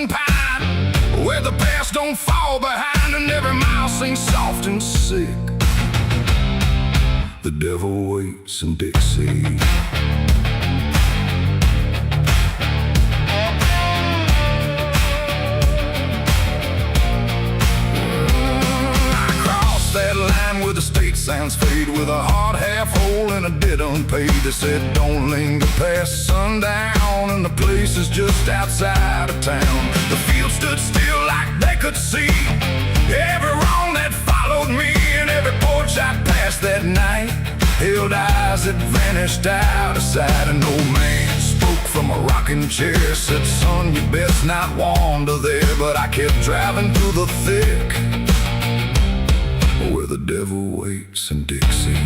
and pine, where the past don't fall behind, and every mile sings soft and sick. The devil waits in Dixie. That line where the state signs fade, with a hard half hole and a debt unpaid. They said don't linger past sundown, and the place is just outside of town. The field stood still like they could see every wrong that followed me, and every porch I passed that night held eyes that vanished out of sight. An old man spoke from a rocking chair, said, son, you best not wander there. But I kept driving through the thick, where the devil waits in Dixie.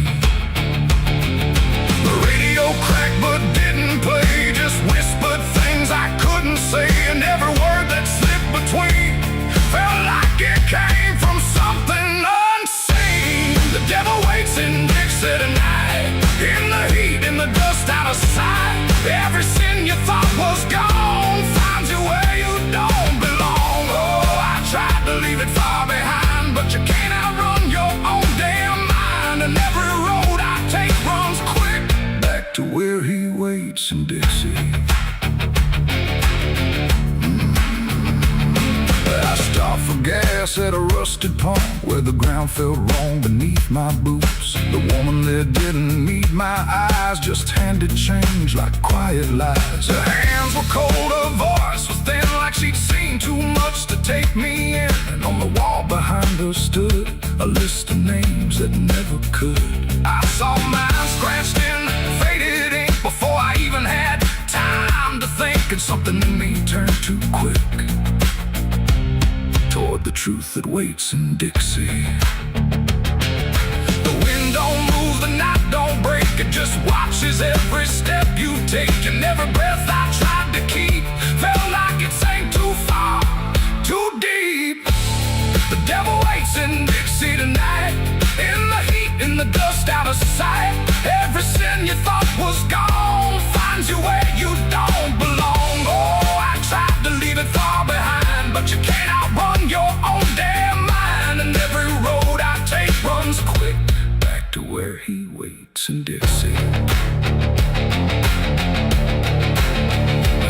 The radio cracked but didn't play, just whispered things I couldn't say, and every word that slipped between felt like it came from something unseen. The devil waits in Dixie tonight, in the heat, in the dust, out of sight. Every sin you thought was gone finds you where you don't belong. Oh, I tried to leave it far behind, but you can't outrun your own damn mind. And every road I take runs quick back to where he waits in Dixie. I stopped for gas at a rusted pump, where the ground felt wrong beneath my boots. The woman there didn't meet my eyes, just handed change like quiet lies. Her hands were cold, her voice was thin, like she'd seen too much to take me in. And on the wall behind her stood a list of names that never could. I saw mine scratched in faded ink before I even had time to think, and something in me turned too quick toward the truth that waits in Dixie. The wind don't move, the night don't break, it just watches every step you take. And every breath I tried to keep felt like it sank too far, too deep. The devil waits in Dixie tonight, in the heat, in the dust, out of sight. Every sin you thought was gone finds you where you don't belong. Oh, I tried to leave it far behind, but you can't outrun your own damn mind. And every road I take runs quick back to where he waits in Dixie.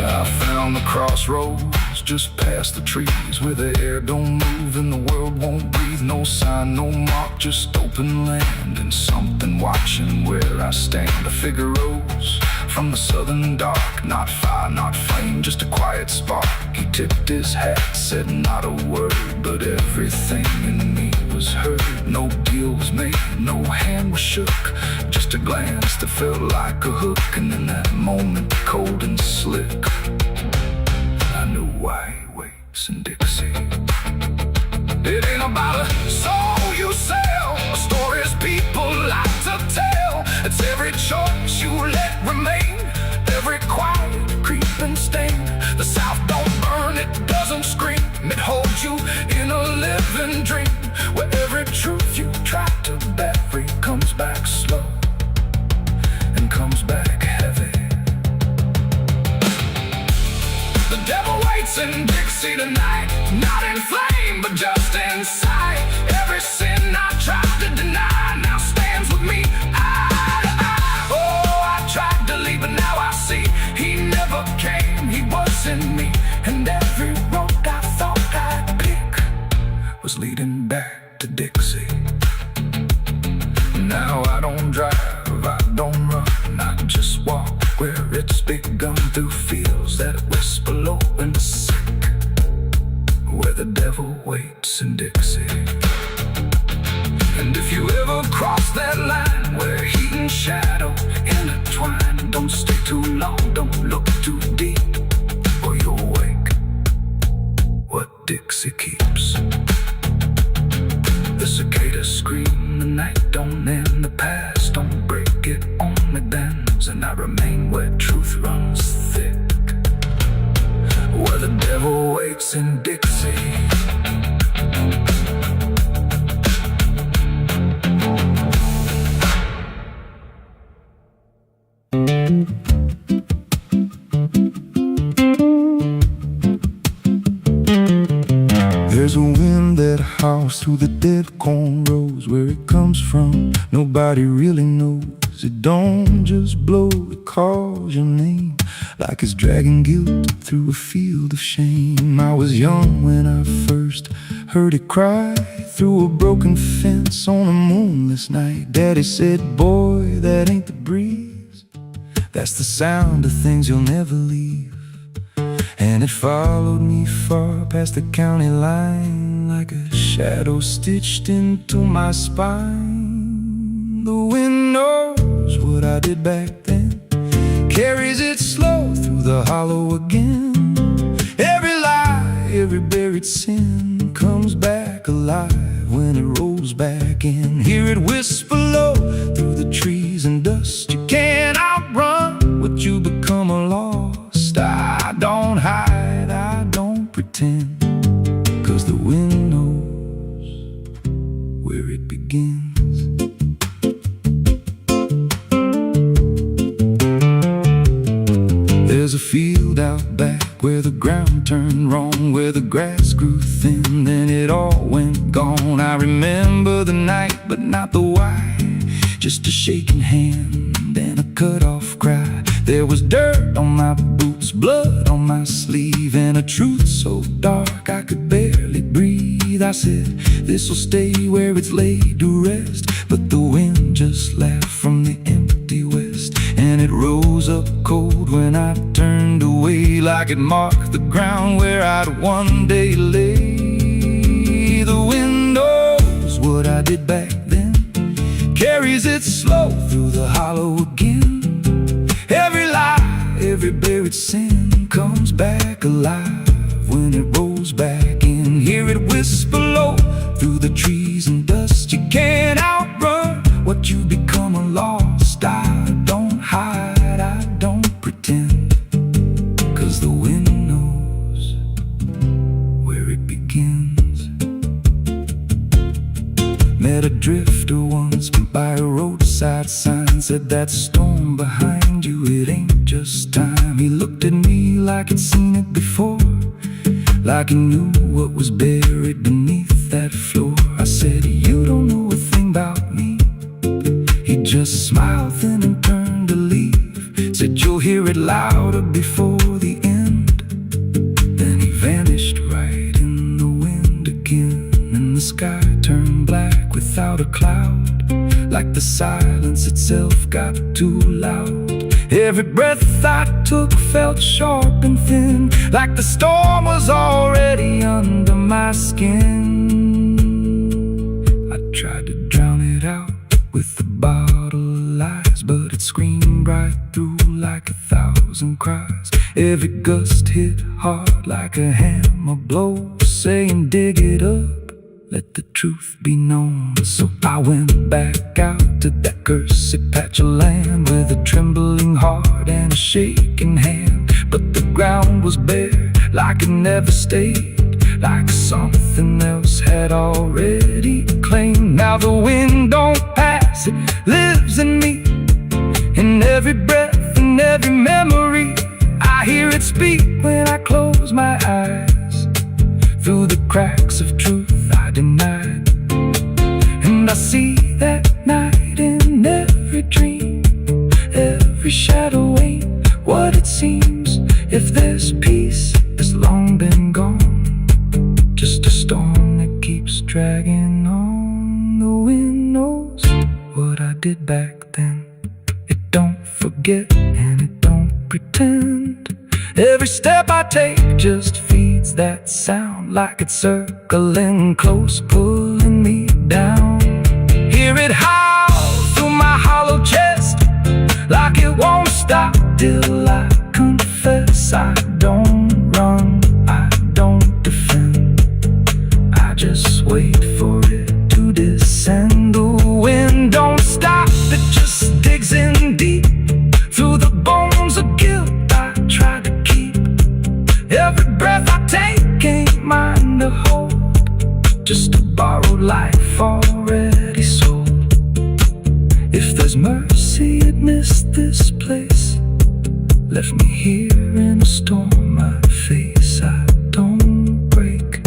I found the crossroads just past the trees, where the air don't move and the world won't breathe. No sign, no mark, just open land, and something watching where I stand. A figure rose from the southern dark, not fire, not flame, just a quiet spark. He tipped his hat, said not a word, but everything in me was heard. No deal was made, no hand was shook, just a glance that felt like a hook. And in that moment, cold and slick, I knew why he waits in Dixie. It ain't about a soul you sell, a stories people like to tell. It's every choice you let remain, every quiet creeping stain. The South don't burn, it doesn't scream, it holds you in a living dream, where every truth you try to bury comes back slow and comes back heavy. The devil waits in Dixie tonight, not in flame, but just in sight. Every sin I tried to deny now stands with me eye to eye. Oh, I tried to leave, but now I see he never came, he was in me. And every road I thought I'd pick was leading back to Dixie. Now I don't drive, I don't run, I just walk where it's begun, through fields that whisper low and sick, where the devil waits in Dixie. And if you ever cross that line where heat and shadow intertwine, don't stay too long, don't look too deep, or you'll wake what Dixie keeps. The cicadas scream, the night don't end, the past don't break, it only bends. And I remain where truth runs thick, where the devil waits in Dixie. There's a wind that howls through the dead corn rows. Where it comes from, nobody really knows. It don't just blow, it calls your name, like it's dragging guilt through a field of shame. I was young when I first heard it cry through a broken fence on a moonless night. Daddy said, boy, that ain't the breeze, that's the sound of things you'll never leave. And it followed me far past the county line, like a shadow stitched into my spine. The wind knows what I did back then, carries it slow through the hollow again. Every lie, every buried sin comes back alive when it rolls back in. Hear it whisper low through the trees and dust. You can't outrun what you become lost. I don't hide, I don't pretend, 'cause the wind knows where it begins. There's a field out back where the ground turned wrong, where the grass grew thin, then it all went gone. I remember the night, but not the why, just a shaking hand and a cut-off cry. There was dirt on my boots, blood on my sleeve, and a truth so dark I could barely breathe. I said, this'll stay where it's laid to rest, but the wind just laughed from the empty west, and it rose up cold when I turned away, like it marked the ground where I'd one day lay. The wind knows what I did back then, carries it slow through the hollow again. Every lie, every buried sin comes back alive when it rolls back in. Hear it whisper low through the trees and dust. You can't outrun what you become lost. I don't hide, I don't pretend, 'cause the wind knows where it begins. Met a drifter once by a roadside sign, said that storm behind you, it ain't just time. He looked at me like he'd seen it before, like he knew what was buried beneath that floor. I said, you don't know a thing about me. He just smiled then and turned to leave, said you'll hear it louder before the end. Then he vanished right in the wind again, and the sky turned black without a cloud, like the silence itself got too loud. Every breath I took felt sharp and thin, like the storm was already under my skin. I tried to drown it out with a bottle of lies, but it screamed right through like 1,000 cries. Every gust hit hard like a hammer blow, saying dig it up, let the truth be known. So I went back out to that cursed patch of land with a trembling heart and a shaking hand. But the ground was bare, like it never stayed, like something else had already claimed. Now the wind don't pass, it lives in me, in every breath and every memory. I hear it speak when I close my eyes, through the cracks of truth I denied. And I see that night in every dream, every shadow ain't what it seems. If there's peace, it's long been gone, just a storm that keeps dragging on. The wind knows what I did back then. It don't forget and it don't pretend. Every step I take just feeds that sound, like it's circling close, pulling me down. Hear it howl through my hollow chest, like it won't stop till I confess. I don't run, I don't defend, I just wait for it to descend. The wind don't stop, it just digs in deep through the bones of guilt I try to keep. Every breath I take ain't mine to hold, just a borrowed life already sold. If there's mercy, it missed this place, left me here in a storm I face. I don't break,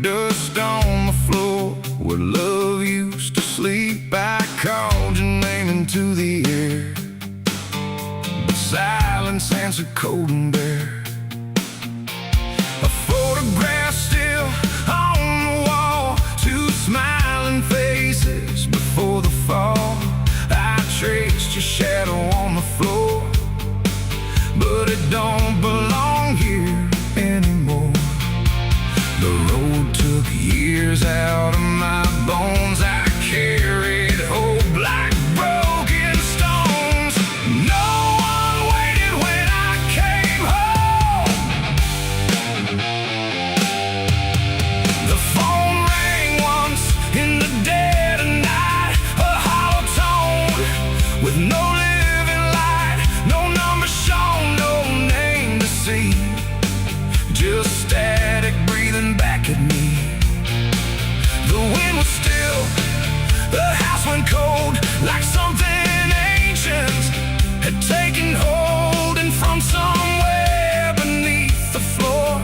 dust on the floor where love used to sleep. I called your name into the air, but silence answered cold and bare. A photograph still on the wall, two smiling faces before the fall. I traced your shadow on the floor, but it don't belong here anymore. The road took years out of my bones. I carried hope like broken stones. No one waited when I came home. The phone rang once in the dead of night, a hollow tone with no living light, no number shown, no name to see, just static breathing back at me. The wind was still, the house went cold, like something ancient had taken hold, and from somewhere beneath the floor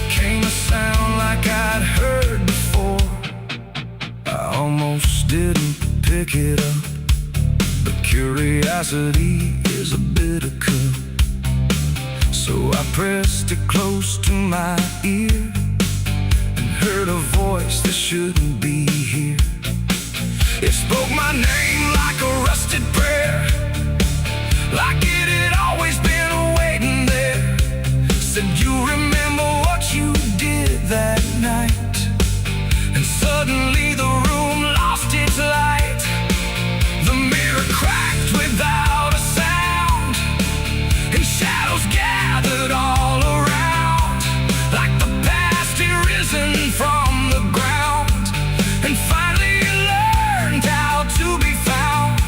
came a sound like I'd heard before. I almost didn't pick it up, but curiosity is a bitter cup. So I pressed it close to my ear and heard a voice that shouldn't be here. It spoke my name like a rusted prayer, like it had always been waiting there. Said, you remember what you did that night? And suddenly the room lost its light. The mirror cracked without a sound, and shadows gathered all around, like the past had risen from the ground and finally learned how to be found.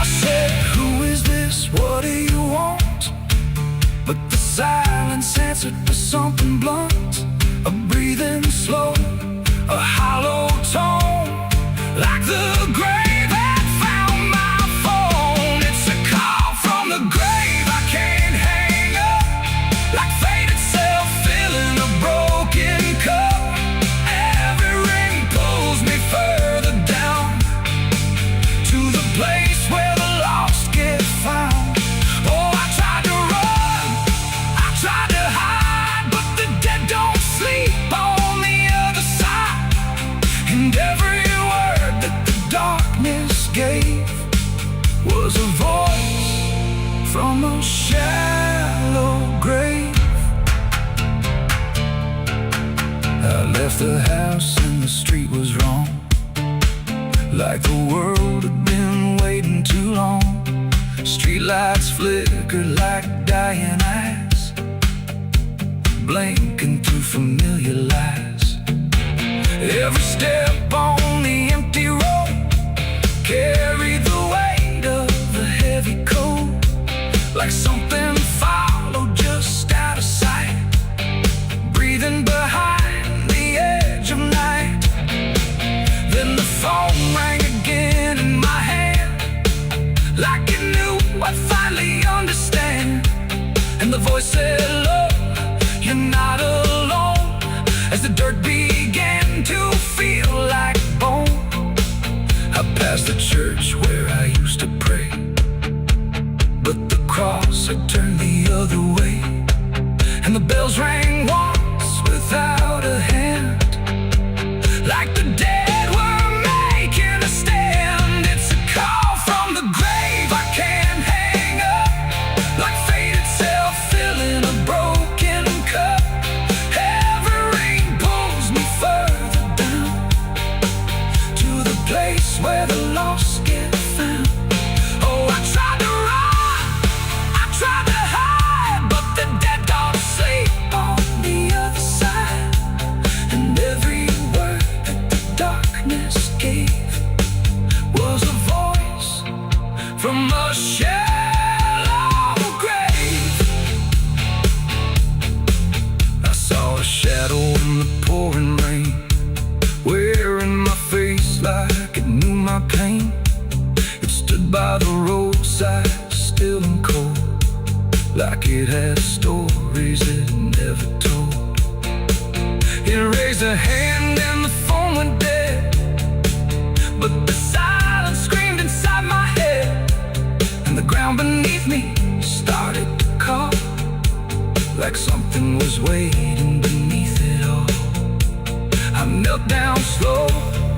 I said, who is this? What do you want? But the silence answered with something blunt, a breathing slow, a hollow tone, like the grave had found my phone. It's a call from the grave I can't hang up, like fate itself filling a broken cup. Every ring pulls me further down to the place where the lost get found. Oh, I tried to run, I tried to hide, but the dead don't sleep on the other side. And every word that the darkness gave was a voice from a shallow grave. I left the house and the street was wrong, like the world had been waiting too long. Streetlights flickered like dying eyes, blinking through familiar lies. Every step on the empty road carried the weight of the heavy coat, like something followed just out of sight, breathing behind the edge of night. Then the phone rang again in my hand, like it knew I'd finally understand. And the voice said, look, you're not alone, as the dirt began to feel a hand and the phone went dead. But the silence screamed inside my head, and the ground beneath me started to call, like something was waiting beneath it all. I knelt down slow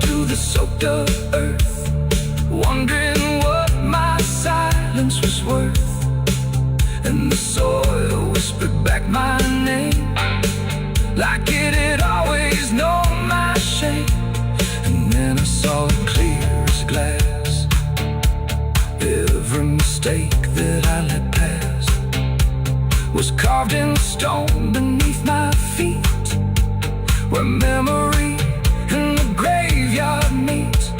to the soaked up earth, wondering what my silence was worth. And the soil whispered back my name, like it had always known my shame. And then I saw it clear as glass. Every mistake that I let pass was carved in stone beneath my feet, where memory and the graveyard meet.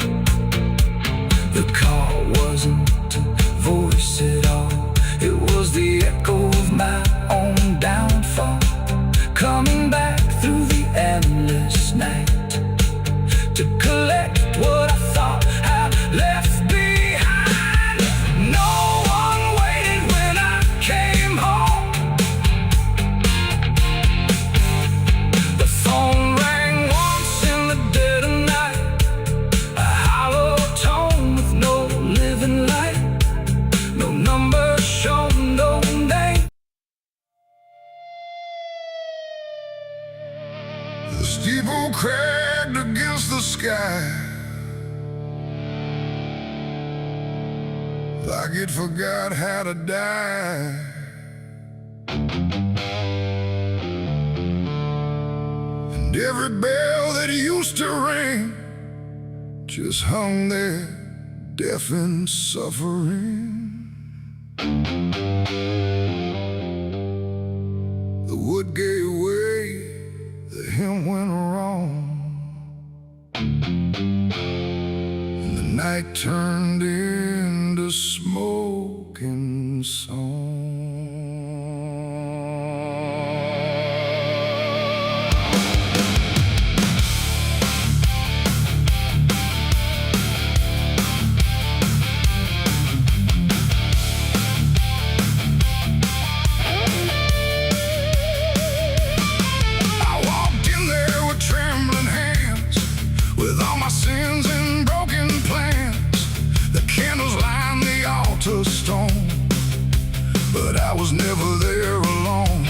The call wasn't a voice at all, it was the echo of my own downfall, coming back through the endless night to collect what I thought I'd left behind. No one waited when I came home. The phone rang once in the dead of night, a hollow tone with no living light, no number shown, no name. The steeple cracked against the sky, like it forgot how to die. And every bell that used to ring just hung there, deaf and suffering. The wood gave way, the hymn went wrong, and the night turned into smoking song. Stone, but I was never there alone.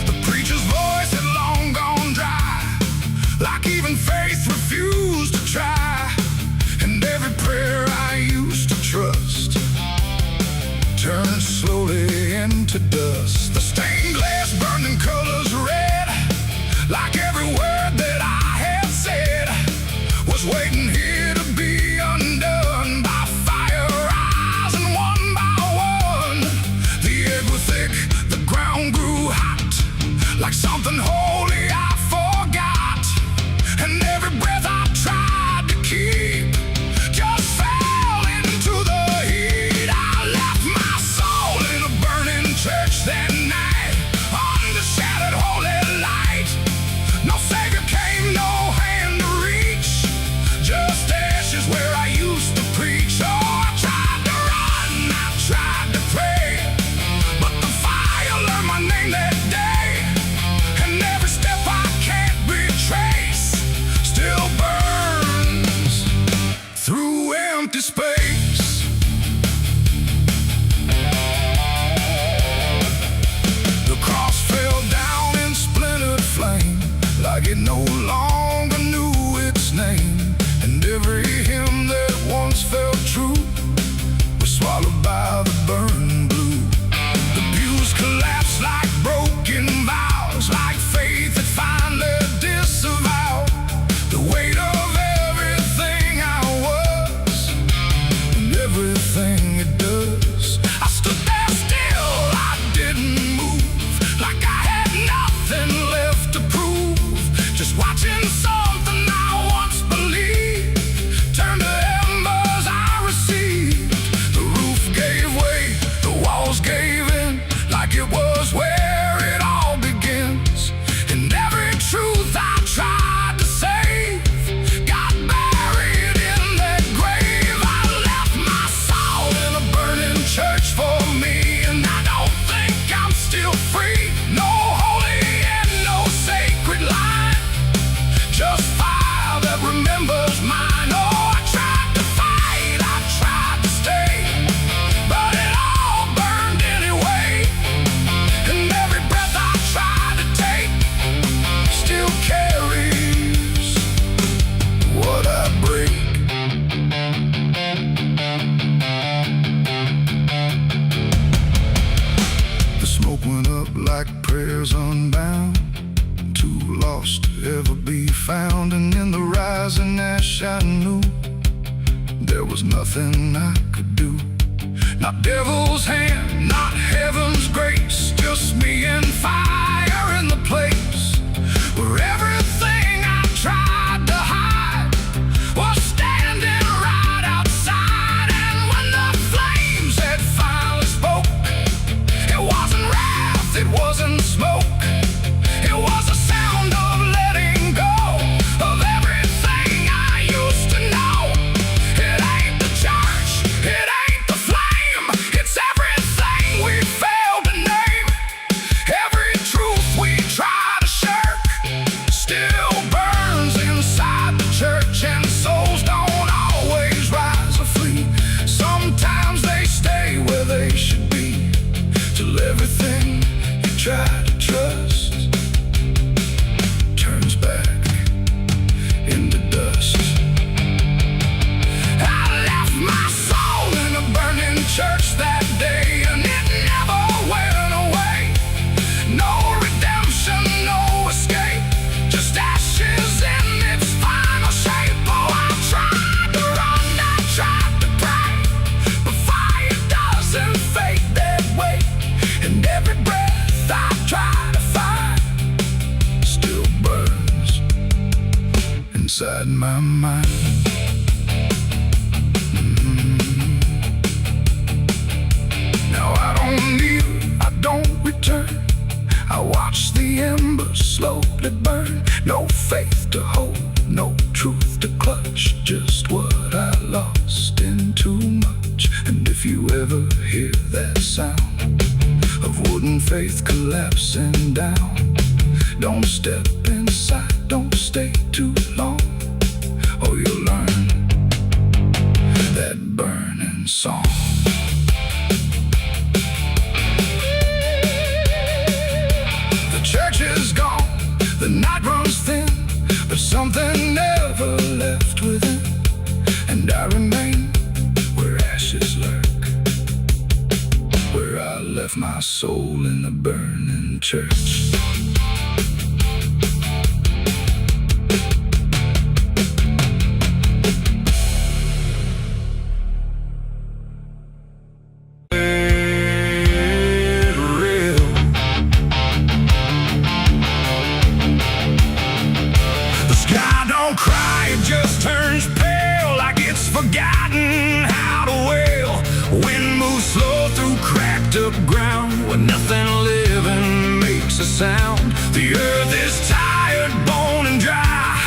The preacher's voice had long gone dry, like even faith refused to try. And every prayer I used to trust turned slowly into dust. The stained glass burned in colors red, like every word that I had said was waiting here to be undone by fire. Grew hot, like something holy I forgot, and every breath I tried to keep just fell into the heat. I left my soul in a burning church that night, under shattered holy light. No savior came, no hand to reach, just ashes where I used to preach. Oh, I tried to run, I tried to pray, but the fire learned my name that day, and every step I can't retrace still burns through empty space. The cross fell down in splintered flame, like it no longer knew its name, and every hymn that once felt true was swallowed by the burning blue. The pews collapsed like broken vows, like faith that finally disavowed the weight of everything I was and everything it does. I stood there still, I didn't move, like I had nothing left to prove, just watching found, and in the rising ash I knew there was nothing I could do. Not devil's hand, not heaven's grace, just me and fire in the place where everything I tried to hide was standing right outside. And when the flames had finally spoke, it wasn't wrath, it wasn't smoke, it was a sound of letting go of everything I used to know. It ain't the church, it ain't the flame, it's everything we failed to name. Every truth we try to shirk still burns inside the church, and souls don't always rise or flee. Sometimes they stay where they should be, till everything you try to trust turns back into dust. I left my soul in a burning church that day, and it never went away. No redemption, no escape, just ashes in its final shape. Oh, I tried to run, I tried to pray, but fire doesn't fade that way. And every breath I try to find still burns inside my mind. Now I don't kneel, I don't return, I watch the embers slowly burn. No faith to hold, no truth to clutch, just what I lost in too much. And if you ever hear that sound of wooden faith collapsing down, don't step inside, don't stay too long, or you'll learn that burning song. The church is gone, the night runs thin, but something never left within, and I remain where ashes lurk, where I left my soul in the burning church. The sky don't cry, it just turns pale, like it's forgotten how to wail. Wind moves slow through cracked up ground, where nothing living makes a sound. The earth is tired, bone and dry,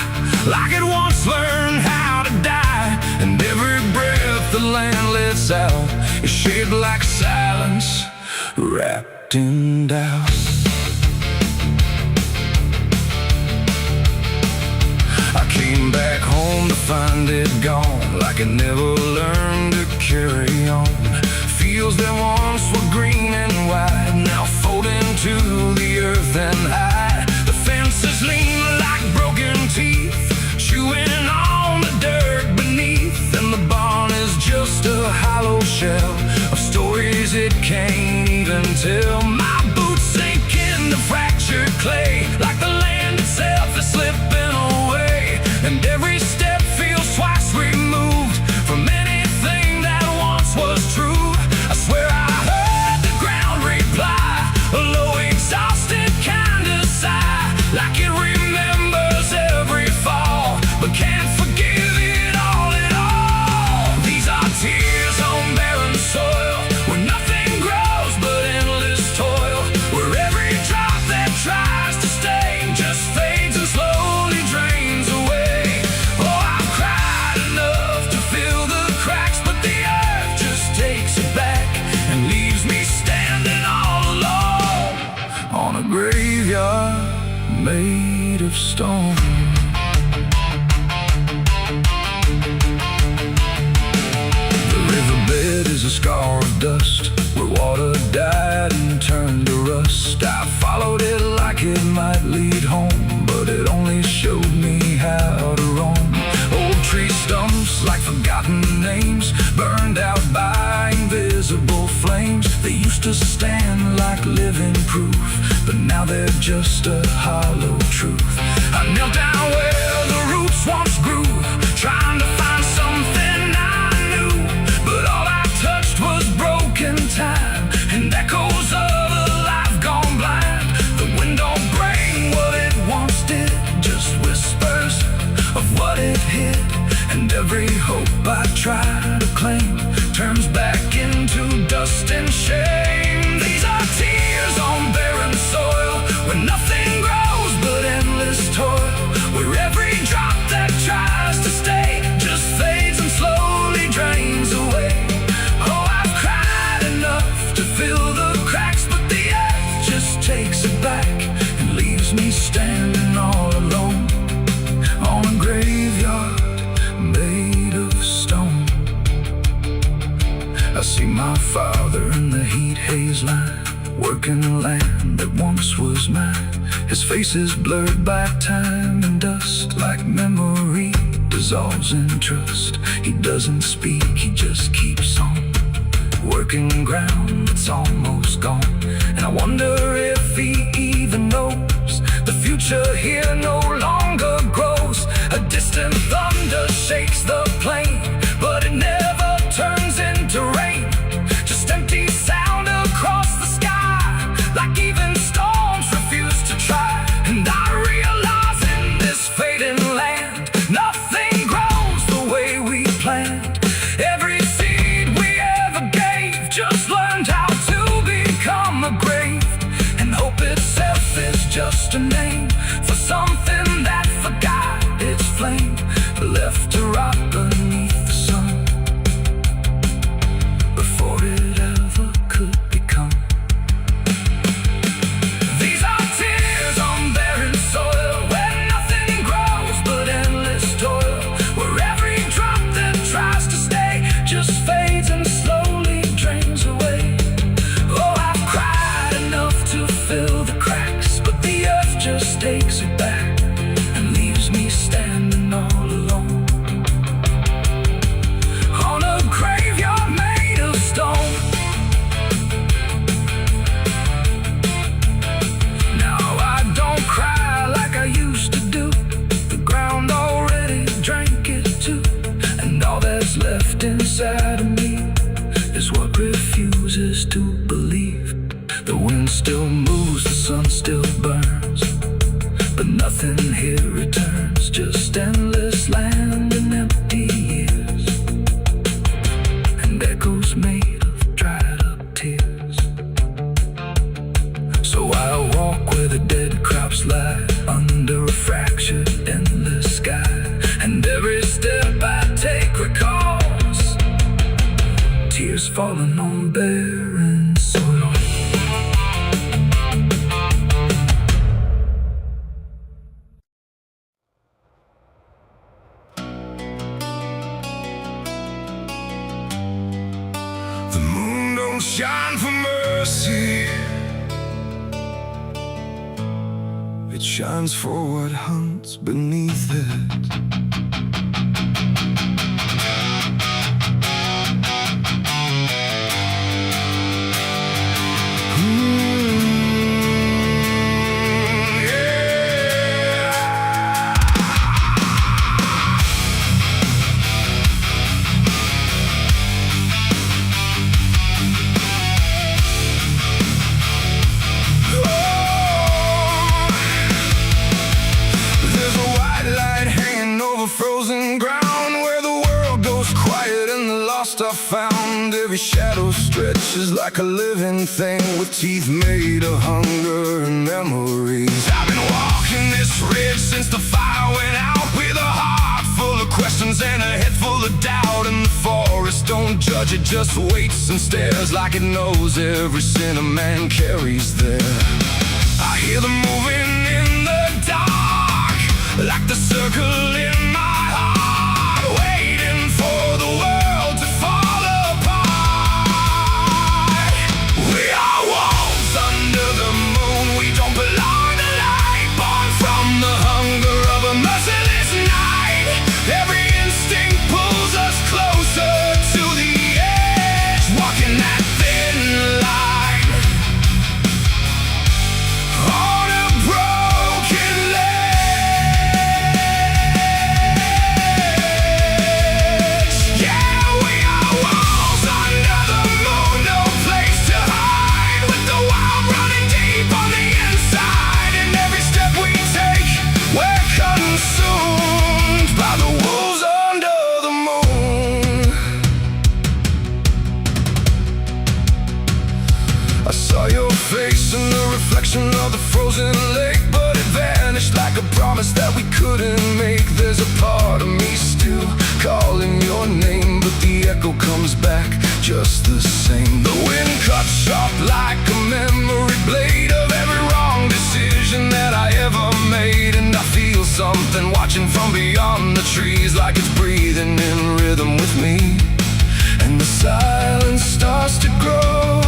like it once learned how to die. And every breath the land lets out is shaped like silence, wrapped in doubt. I came back home to find it gone, like it never learned to carry on. Fields that once were green and wide, now fold into the earth and hide. The fences lean like broken teeth, chewing on the dirt beneath. And the barn is just a hollow shell of stories it can't even tell. My boots sink into fractured clay, like the land itself is slipping away. And every step feels twice removed from anything that once was true. I swear I heard the ground reply, a low exhausted kind of sigh, like it remembers every fall, but can't forgive it all at all. These are tears on barren soil, where nothing grows but endless toil, where every drop that tries to stay just fades and slowly drains away. Oh, I've cried enough to fill the cracks, but the earth just takes it back and leaves me standing all alone on a graveyard made of stone. The riverbed is a scar of dust, where water died and turned to rust. I followed it like it might lead home, but it only showed me how to roam. Old tree stumps like forgotten names, burned out by invisible flames. They used to stand like living proof, but now they're just a hollow truth. I knelt down where I try to claim turns back into dust and shame. These are tears on barren soil, where nothing grows but endless toil, where every drop that tries to stay just fades and slowly drains away. Oh, I've cried enough to fill the cracks, but the earth just takes it back and leaves me standing all alone on a graveyard made of stone. I see my father in the heat haze line, working the land that once was mine. His face is blurred by time and dust, like memory dissolves in trust. He doesn't speak, he just keeps on working ground that's almost gone. And I wonder if he even knows the future here no longer grows. A distant thunder shakes the plain, but it never turns into rain. Just empty sound across the sky, like even storms refuse to try. And I realize in this fading land, nothing grows the way we planned. Every seed we ever gave just learned how to become a grave. And hope itself is just a name for something that forgot its flame, left to rot beneath the sun before it ever could become. These are tears on barren soil, where nothing grows but endless toil, where every drop that tries to stay just fades and slowly drains away. Oh, I've cried enough to fill the cracks, but the earth just takes it back and leaves me standing all alone on a graveyard made of stone. Now I don't cry like I used to do. The ground already drank it too, and all that's left inside of me is what refuses to believe. The wind still moves, the sun still burns, but nothing here returns, just endless land and empty years, and echoes made of dried up tears. So I walk where the dead crops lie, under a fractured endless sky, and every step I take recalls tears falling on barren soil. The moon don't shine for mercy, It shines for what hunts beneath it. frozen ground where the world goes quiet and the lost are found. Every shadow stretches like a living thing with teeth made of hunger and memories. I've been walking this ridge since the fire went out, with a heart full of questions and a head full of doubt. And the forest don't judge, it just waits and stares like it knows every sin a man carries there. I hear them moving in the dark, like the circle in my heart, waiting for the world to fall apart. We are wolves under the moon, we don't belong to light, born from the hunger of a merciless night. Every instinct pulls us closer to the edge, walking that thin line on a broken ledge. Yeah, we are wolves under the moon, no place to hide, with the wild running deep on the inside. And every step we take, we're consumed by the wolves under the moon. frozen lake, but it vanished like a promise that we couldn't make. There's a part of me still calling your name, but the echo comes back just the same. The wind cuts sharp like a memory blade of every wrong decision that I ever made. And I feel something watching from beyond the trees, like it's breathing in rhythm with me. And the silence starts to grow,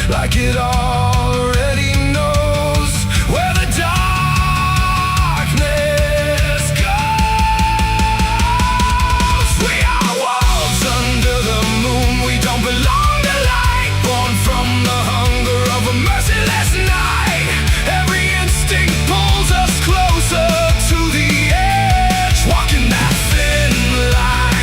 like it already knows where the darkness goes. We are wolves under the moon. We don't belong to light, born from the hunger of a merciless night. Every instinct pulls us closer to the edge, walking that thin line.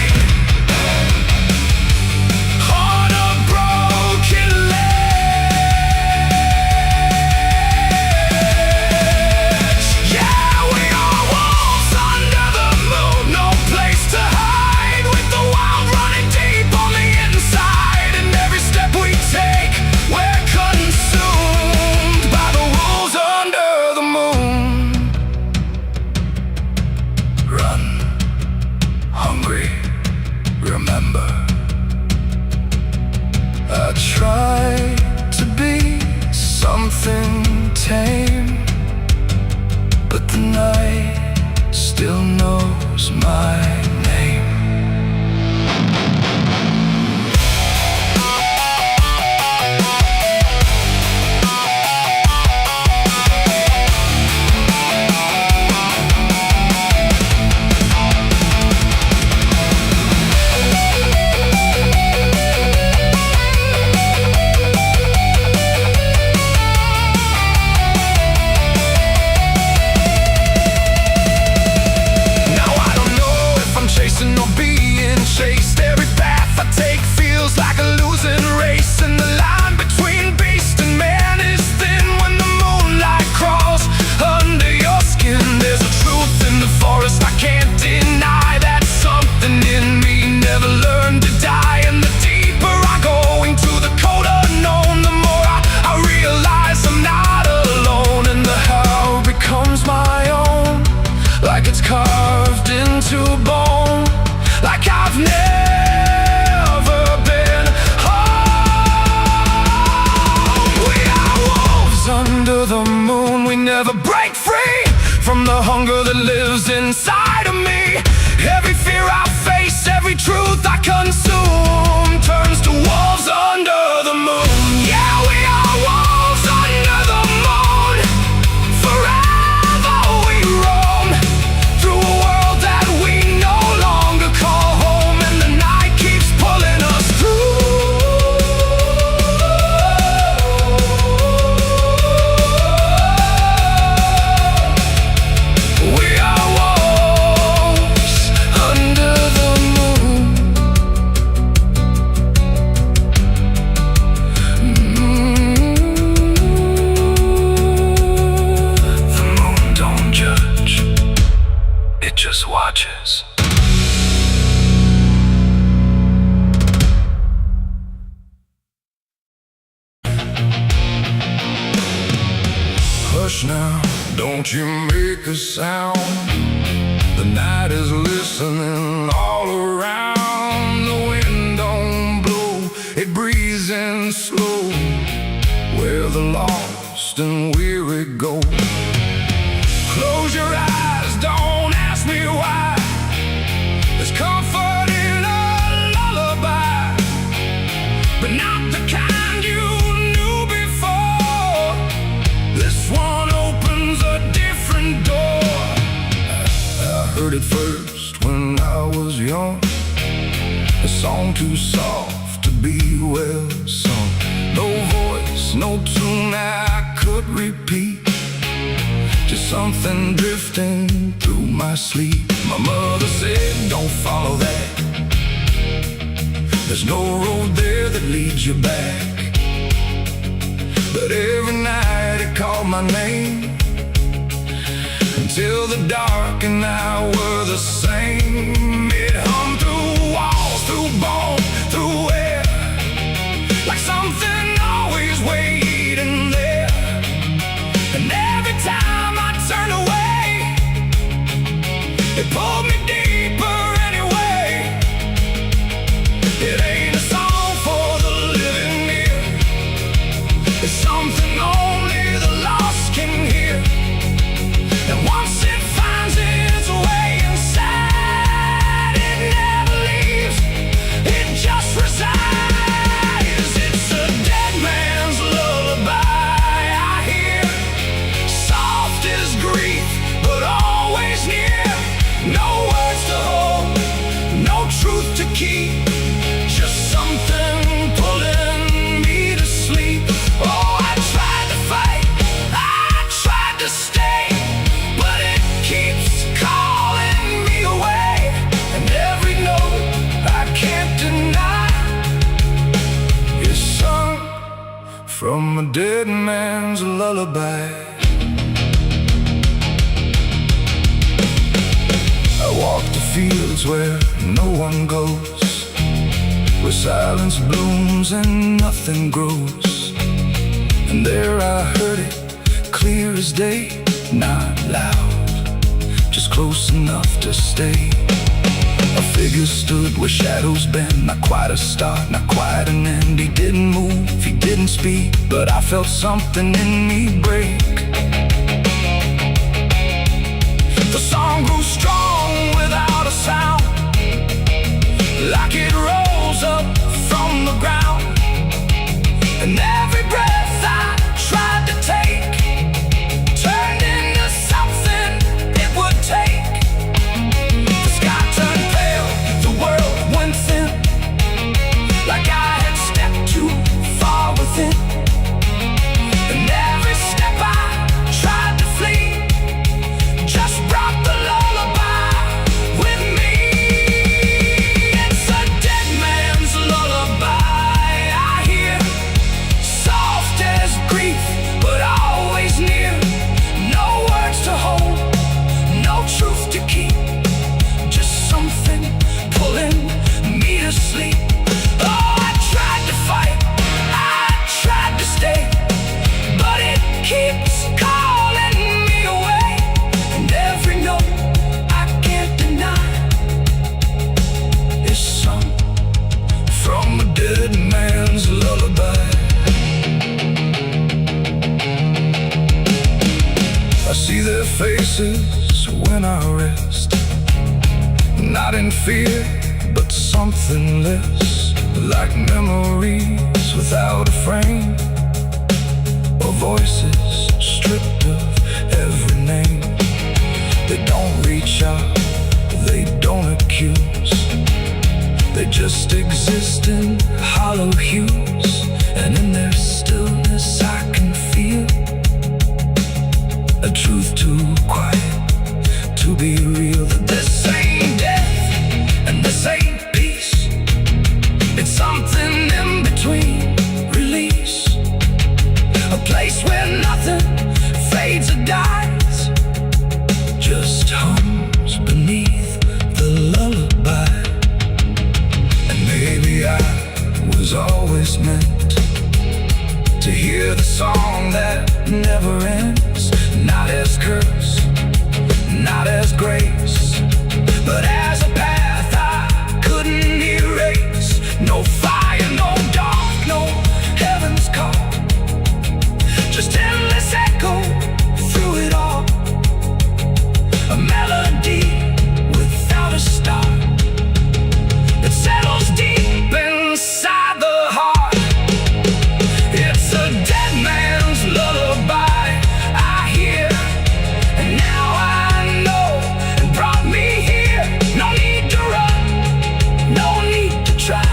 Remember, I try to be something tame, but the night still knows my name. Carved into bone, like I've never been home. We are wolves under the moon. We never break free from the hunger that lives inside of me. Every fear I face, every truth I consume, turns to wolves under the moon. Yeah, we are wolves under the moon. Forever we roam through a world that we no longer call home, and the night keeps pulling us through. We are wolves under the moon. The moon don't judge, it just watches. Hush now, don't you make a sound. The night is listening all around. The wind don't blow, it breathes in slow, where the lost and weary go. Close your eyes, don't ask me why. There's comfort in a lullaby, but not the kind you knew before. This one opens a different door. I heard it first when I was young, a song too soft to be well sung. No voice, no tune I could repeat, just something drifting through my sleep. My mother said, don't follow that. There's no road there that leads you back. But every night it called my name, until the dark and I were the same. It hummed through walls, through bone, through air, like something always waiting there. And every It pulled me deeper anyway. It ain't a song for the living ear. It's something only the lost can hear. And once it finds its way inside, it never leaves, it just resides. It's a dead man's lullaby I hear, soft as grief, but always near. No words to hold, no truth to keep, just something pulling me to sleep. Oh, I tried to fight, I tried to stay, but it keeps calling me away. And every note I can't deny is sung from a dead man's lullaby. I walk the fields where no one goes, where silence blooms and nothing grows. And there I heard it, clear as day, not loud, just close enough to stay. A figure stood where shadows bend, not quite a start, not quite an end. He didn't move, he didn't speak, but I felt something in me break. The song grew strong without a sound, like it rose up from the ground. And every breath I tried to take turned into something it would take. The sky turned pale, the world went thin, like I had stepped too far within. And every step I tried to flee just brought the lullaby with me. It's a dead man's lullaby I hear, soft as grief, but always near. No words to hold, no truth to keep, just something pulling me to sleep. Oh, I tried to fight, I tried to stay, but it keeps calling me away. And every note I can't deny is sung from a dead man's lullaby. I see their faces when I rest, not in fear, but something less, like memories without a frame, or voices stripped of every name. They don't reach out, they don't accuse, they just exist in hollow hues. And in their stillness I can feel a truth too quiet to be real. That this ain't death and this ain't peace, it's something in between. Release, a place where nothing fades or dies, just hums beneath the lullaby. And maybe I was always meant to hear the song that never ends, not as curse, not as grace, but as a path I couldn't erase. No fire, no dark, no heaven's call, just endless echo through it all. A melody without a start, it settles deep inside the heart. It's a dead man's lullaby I hear, and now I know it brought me here. No need to run, no need to try,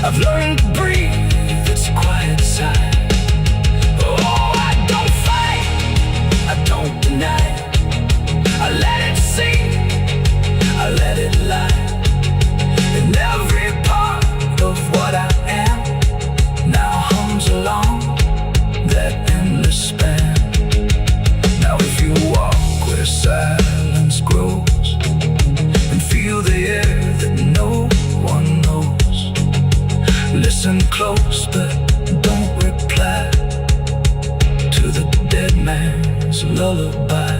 I've learned to breathe its quiet sigh. Oh, I don't fight, I don't deny, I let it sing, I let it lie. And every part of what I am now hums along that endless span. Now if you walk where silence grows and feel the air that no one knows, listen close but don't reply to the dead man's lullaby.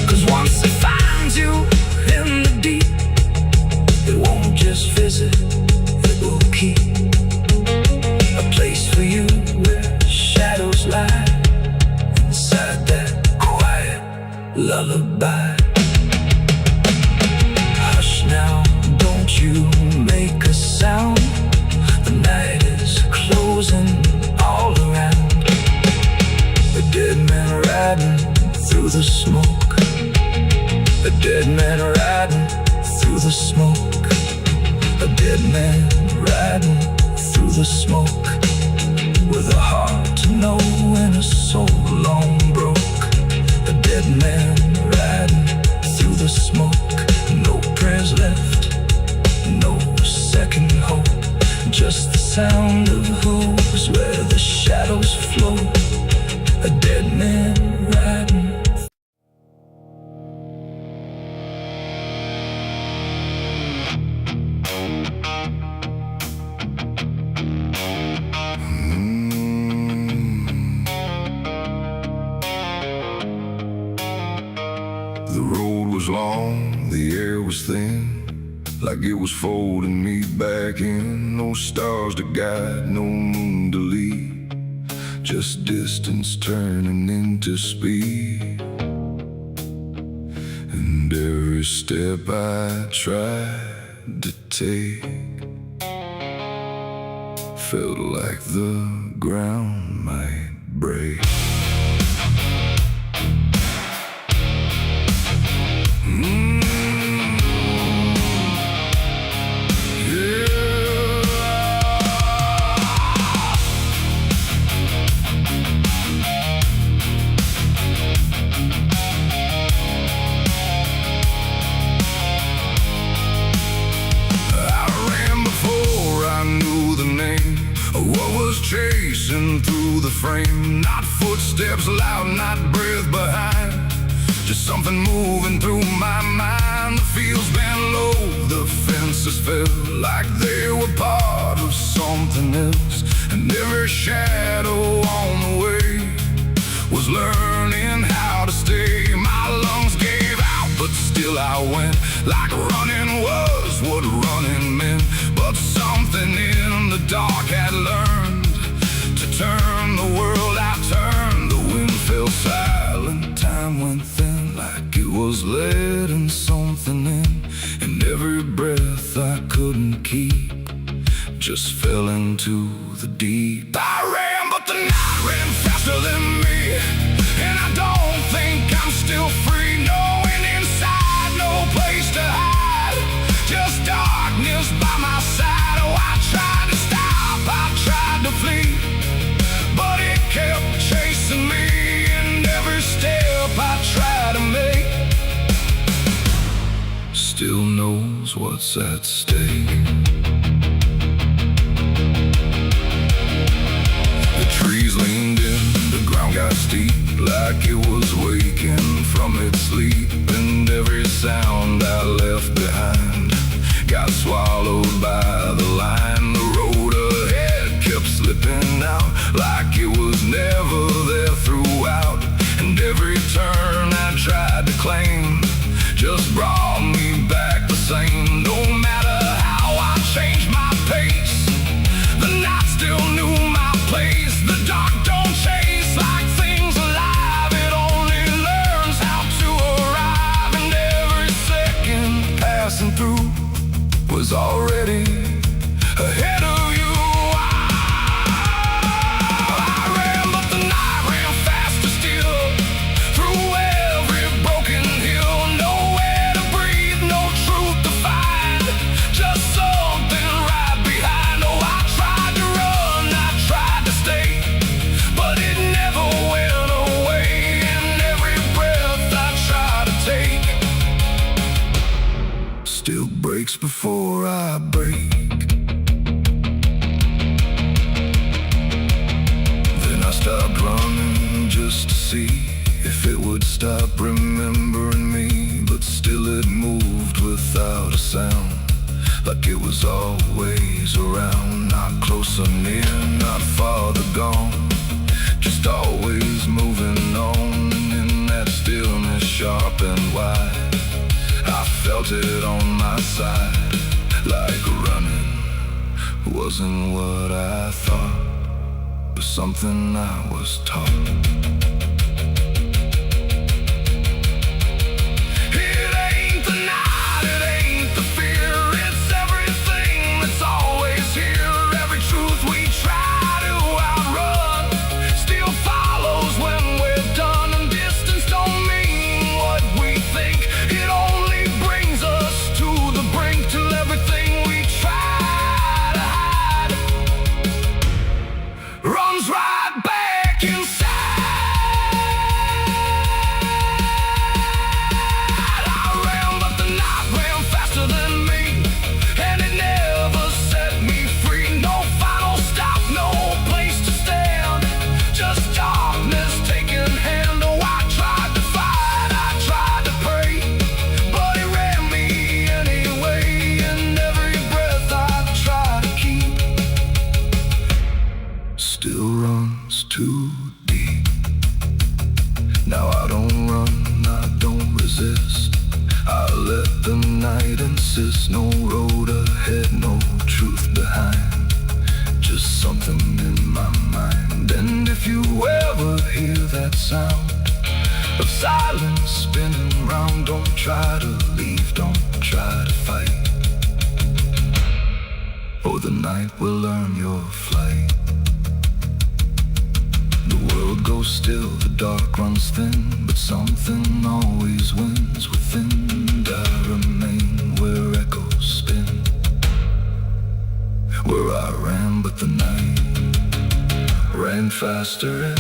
'Cause once if I man riding through the smoke. A dead man riding through the smoke, with a heart to know and a soul long broke. A dead man riding through the smoke. No prayers left, no second hope, just the sound of hooves where the shadows flow. A dead man riding. The road was long, the air was thin, like it was folding me back in. No stars to guide, no moon to lead, just distance turning into speed. And every step I tried to take felt like the ground might break. Chasing through the frame, not footsteps loud, not breath behind, just something moving through my mind. The fields bent low, the fences felt like they were part of something else, and every shadow on the way was learning how to stay. My lungs gave out, but still I went, like running was what running meant. But something in the dark had learned to turn the world. I turned, the wind fell silent, time went thin, like it was letting something in. And every breath I couldn't keep just fell into the deep. I ran, but the night ran faster than me, and I don't think I'm still free. Knowing inside, no place to hide, just darkness by my side. Oh, I tried to stop, I tried to flee, but it kept chasing me. And every step I try to make still knows what's at stake. The trees leaned in, the ground got steep, like it was waking from its sleep. And every sound I left behind got swallowed by the line. The road ahead kept slipping out, like it was never there throughout. And every turn I tried to claim just brought me back the same. No matter how I changed my pace, the night still knew my place. The dark don't chase like things alive, it only learns how to arrive. And every second passing through was already ahead of you. I ran, but the night ran faster still, through every broken hill. Nowhere to breathe, no truth to find, just something right behind. Oh, I tried to run, I tried to stay, but it never went away. And every breath I try to take still breaks before I break. Then I stopped running just to see if it would stop remembering me. But still it moved without a sound, like it was always around. Not close or near, not farther gone, just always moving on. In that stillness sharp and wide, I felt it on my side, like running wasn't what I thought, but something I was taught. It ain't the night, it ain't the fear, it's everything that's always here. Every truth we try to outrun still follows when we're done. And distance don't mean what we think, it only the night insists, no road ahead, no truth behind, just something in my mind. And if you ever hear that sound of silence spinning round, don't try to leave, don't try to fight. Oh, the night will learn your flight. The world goes still, the dark runs thin, but something always wins within. And I remain where echoes spin, where I ran, but the night ran faster and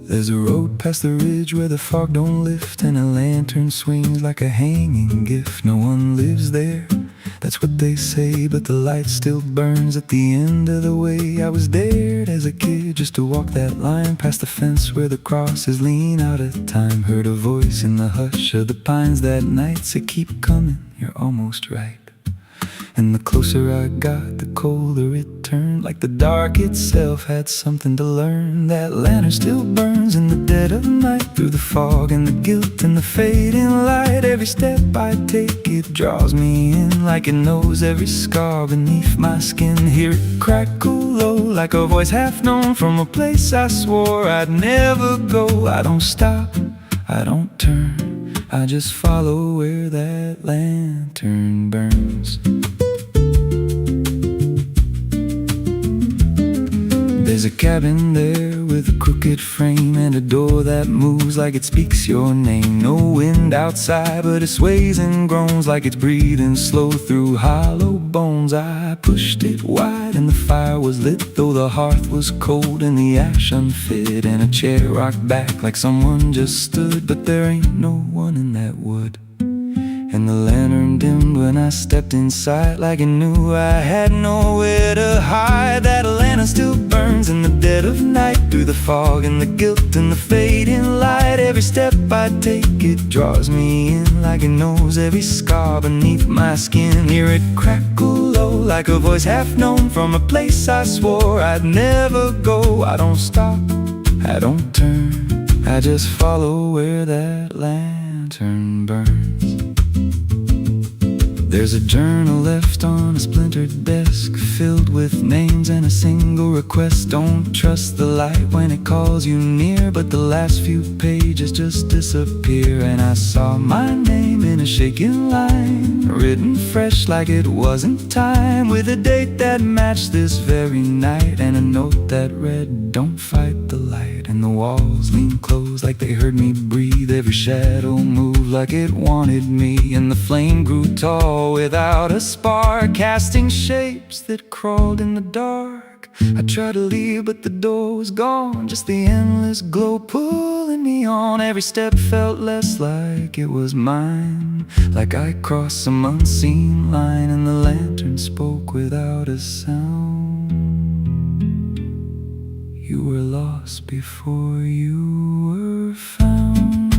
there's a road past the ridge where the fog don't lift, and a lantern swings like a hanging gift. No one lives there, that's what they say, but the light still burns at the end of the way. I was dared as a kid just to walk that line past the fence where the crosses lean out of time. Heard a voice in the hush of the pines that night say, keep coming, you're almost right. And the closer I got, the colder it turned, like the dark itself had something to learn. That lantern still burns in the dead of night, through the fog and the guilt and the fading light. Every step I take, it draws me in, like it knows every scar beneath my skin. Hear it crackle low, like a voice half known from a place I swore I'd never go. I don't stop, I don't turn, I just follow where that lantern burns. There's a cabin there with a crooked frame, and a door that moves like it speaks your name. No wind outside, but it sways and groans like it's breathing slow through hollow bones. I pushed it wide and the fire was lit, though the hearth was cold and the ash unfit, and a chair rocked back like someone just stood. But there ain't no one in that wood. And the lantern dimmed when I stepped inside, like it knew I had nowhere to hide. That lantern still burns in the dead of night, through the fog and the guilt and the fading light. Every step I take, it draws me in, like it knows every scar beneath my skin. Hear it crackle low, like a voice half known from a place I swore I'd never go. I don't stop, I don't turn, I just follow where that lantern burns. There's a journal left on a splintered desk, filled with names and a single request. Don't trust the light when it calls you near, but the last few pages just disappear. And I saw my name in a shaking line, written fresh like it wasn't time, with a date that matched this very night, and a note that read, don't fight the light. And the walls leaned close like they heard me breathe, every shadow moved like it wanted me, and the flame grew tall without a spark, casting shapes that crawled in the dark. I tried to leave, but the door was gone, just the endless glow pulling me on. Every step felt less like it was mine, like I crossed some unseen line, and the lantern spoke without a sound. You were lost before you were found.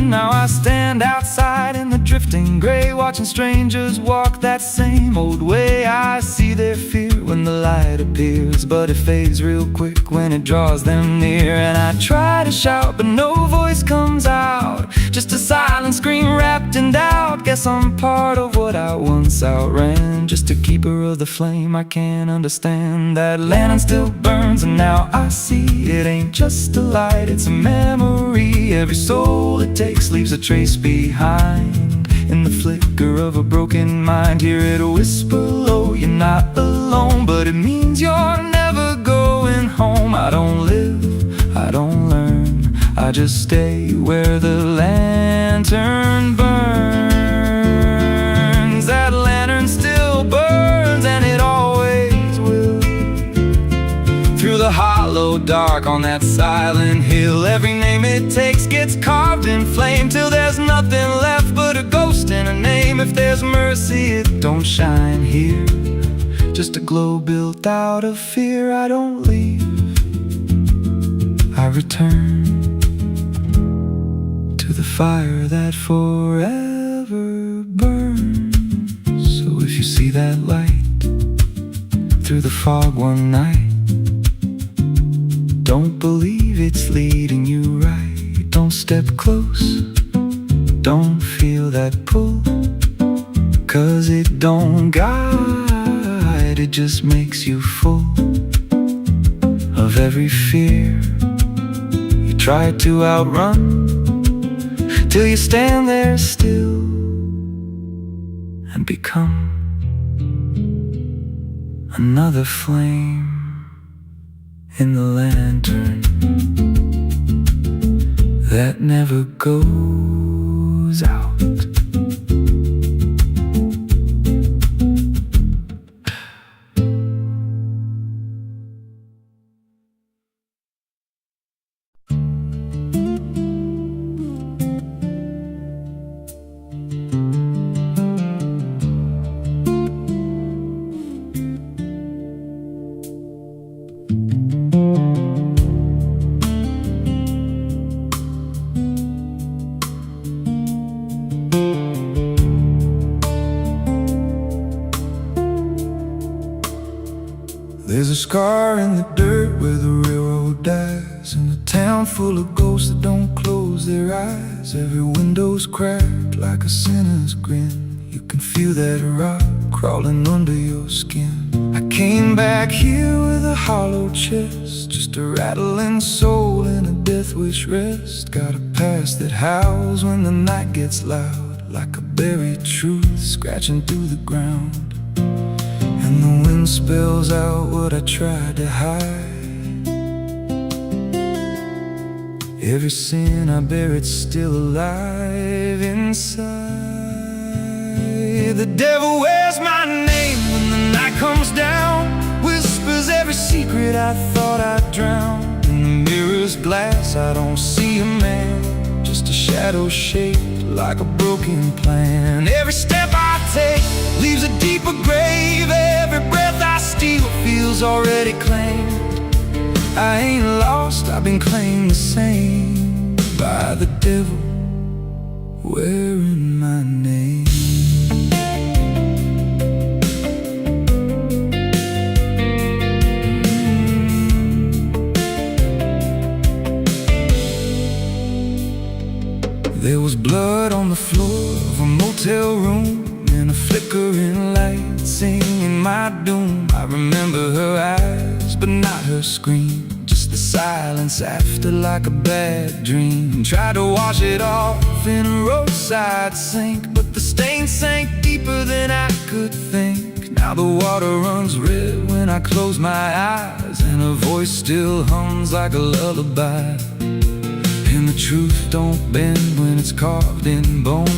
Now I stand outside in the drifting gray, watching strangers walk that same old way. I see their fear when the light appears, but it fades real quick when it draws them near. And I try to shout, but no voice comes out, just a silent scream wrapped in doubt. Guess I'm part of what I once outran, just a keeper of the flame I can't understand. That lantern still burns, and now I see it ain't just a light, it's a memory. Every soul it takes leaves a trace behind, in the flicker of a broken mind. Hear it whisper low, you're not alone, but it means you're never going home. I don't live, I don't learn, I just stay where the lantern burns. That lantern still burns, and it always will, through the hollow dark on that silent hill. Every name it takes gets carved in flame, till there's nothing left flame. If there's mercy, it don't shine here. Just a glow built out of fear. I don't leave, I return to the fire that forever burns. So if you see that light through the fog one night, don't believe it's leading you right. Don't step close, don't feel that pull, 'cause it don't guide, it just makes you full of every fear you try to outrun, till you stand there still and become another flame in the lantern that never goes out. There's a scar in the dirt where the railroad dies, and a town full of ghosts that don't close their eyes. Every window's cracked like a sinner's grin. You can feel that rock crawling under your skin. I came back here with a hollow chest, just a rattling soul in a death wish rest. Got a past that howls when the night gets loud, like a buried truth scratching through the ground. And the wind spells out what I tried to hide. Every sin I bear, it's still alive inside. The devil wears my name when the night comes down, whispers every secret I thought I'd drown. In the mirror's glass I don't see a man, just a shadow shaped like a broken plan. Every step I take leaves a deeper grave. Every breath I steal feels already claimed. I ain't lost, I've been claimed the same by the devil wearing my name. There was blood on the floor of a motel room, and a flickering light singing my doom. I remember her eyes, but not her scream, just the silence after like a bad dream. Tried to wash it off in a roadside sink, but the stain sank deeper than I could think. Now the water runs red when I close my eyes, and her voice still hums like a lullaby. And the truth don't bend when it's carved in bone.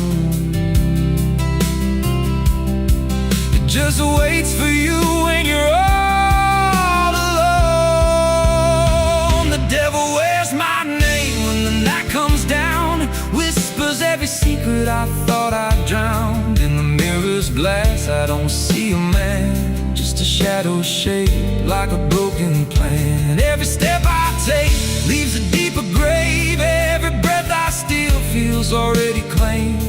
It just waits for you when you're all alone. The devil wears my name when the night comes down, whispers every secret I thought I'd drowned. In the mirror's glass I don't see a man, just a shadow shaped like a broken plan. Every step I take leaves a deeper grave. Every breath I steal feels already claimed.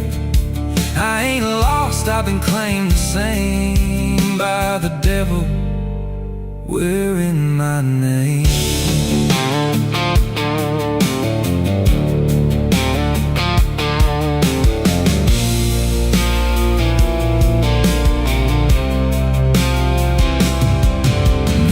I ain't lost, I've been claimed the same by the devil wearing my name.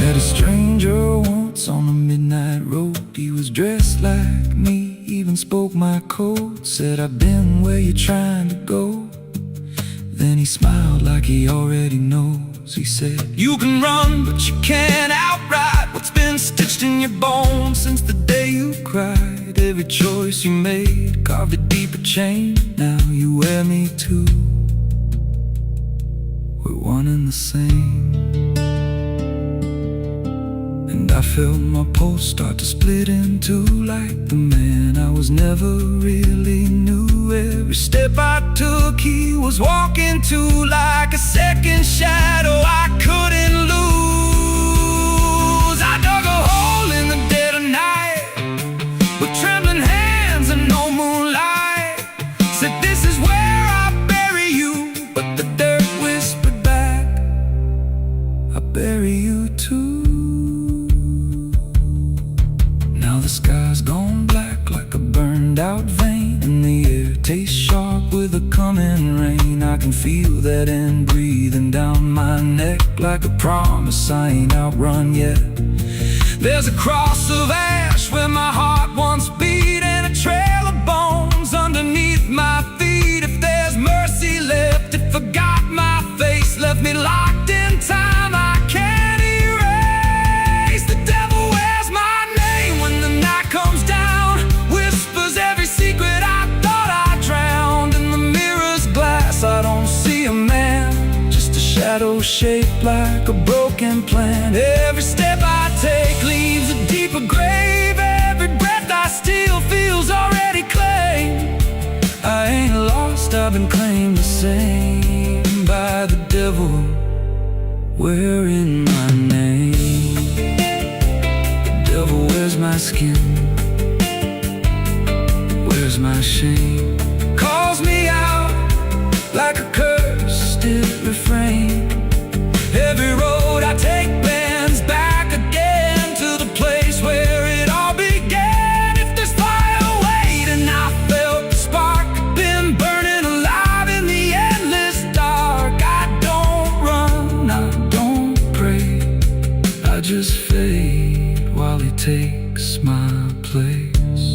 Met a stranger once on a midnight road. He was dressed like me, even spoke my code. Said, I've been where you're trying to go. Then he smiled like he already knows. He said, you can run, but you can't outride what's been stitched in your bones since the day you cried. Every choice you made carved a deeper chain. Now you wear me too. We're one and the same. And I felt my pulse start to split in two, like the man I was never really knew. Every step I took, he was walking to, like a second shadow I couldn't lose. I dug a hole in the dead of night with trembling hands and no moonlight. Said, "This is where I bury you," but the dirt whispered back, "I bury you too." Now the sky's gone black like a burned out vein, and the air tastes sharp with the coming rain. I can feel that end breathing down my neck, like a promise I ain't outrun yet. There's a cross of ash where my heart once beat, and a trail of bones underneath my feet. If there's mercy left, it forgot my face, left me locked in time I can't erase. The devil wears my name when the night comes down, whispers every secret I thought I drowned. In the mirror's glass I don't see a man, just a shadow shaped like a broken plan. Every step I take leaves a deeper grave. Every breath I steal feels already claimed. I ain't lost, I've been claimed the same by the devil wearing my name. The devil wears my skin, wears my shame, calls me out like a cursed refrain. Every road I take bends back again to the place where it all began. If there's fire waiting, I felt the spark, been burning alive in the endless dark. I don't run, I don't pray, I just fade while he takes my place.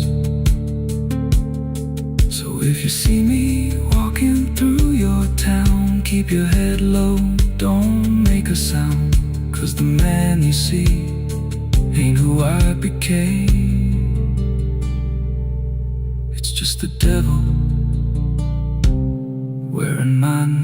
So if you see me walking through your town, keep your head low, don't make a sound, 'cause the man you see ain't who I became. It's just the devil wearing my name.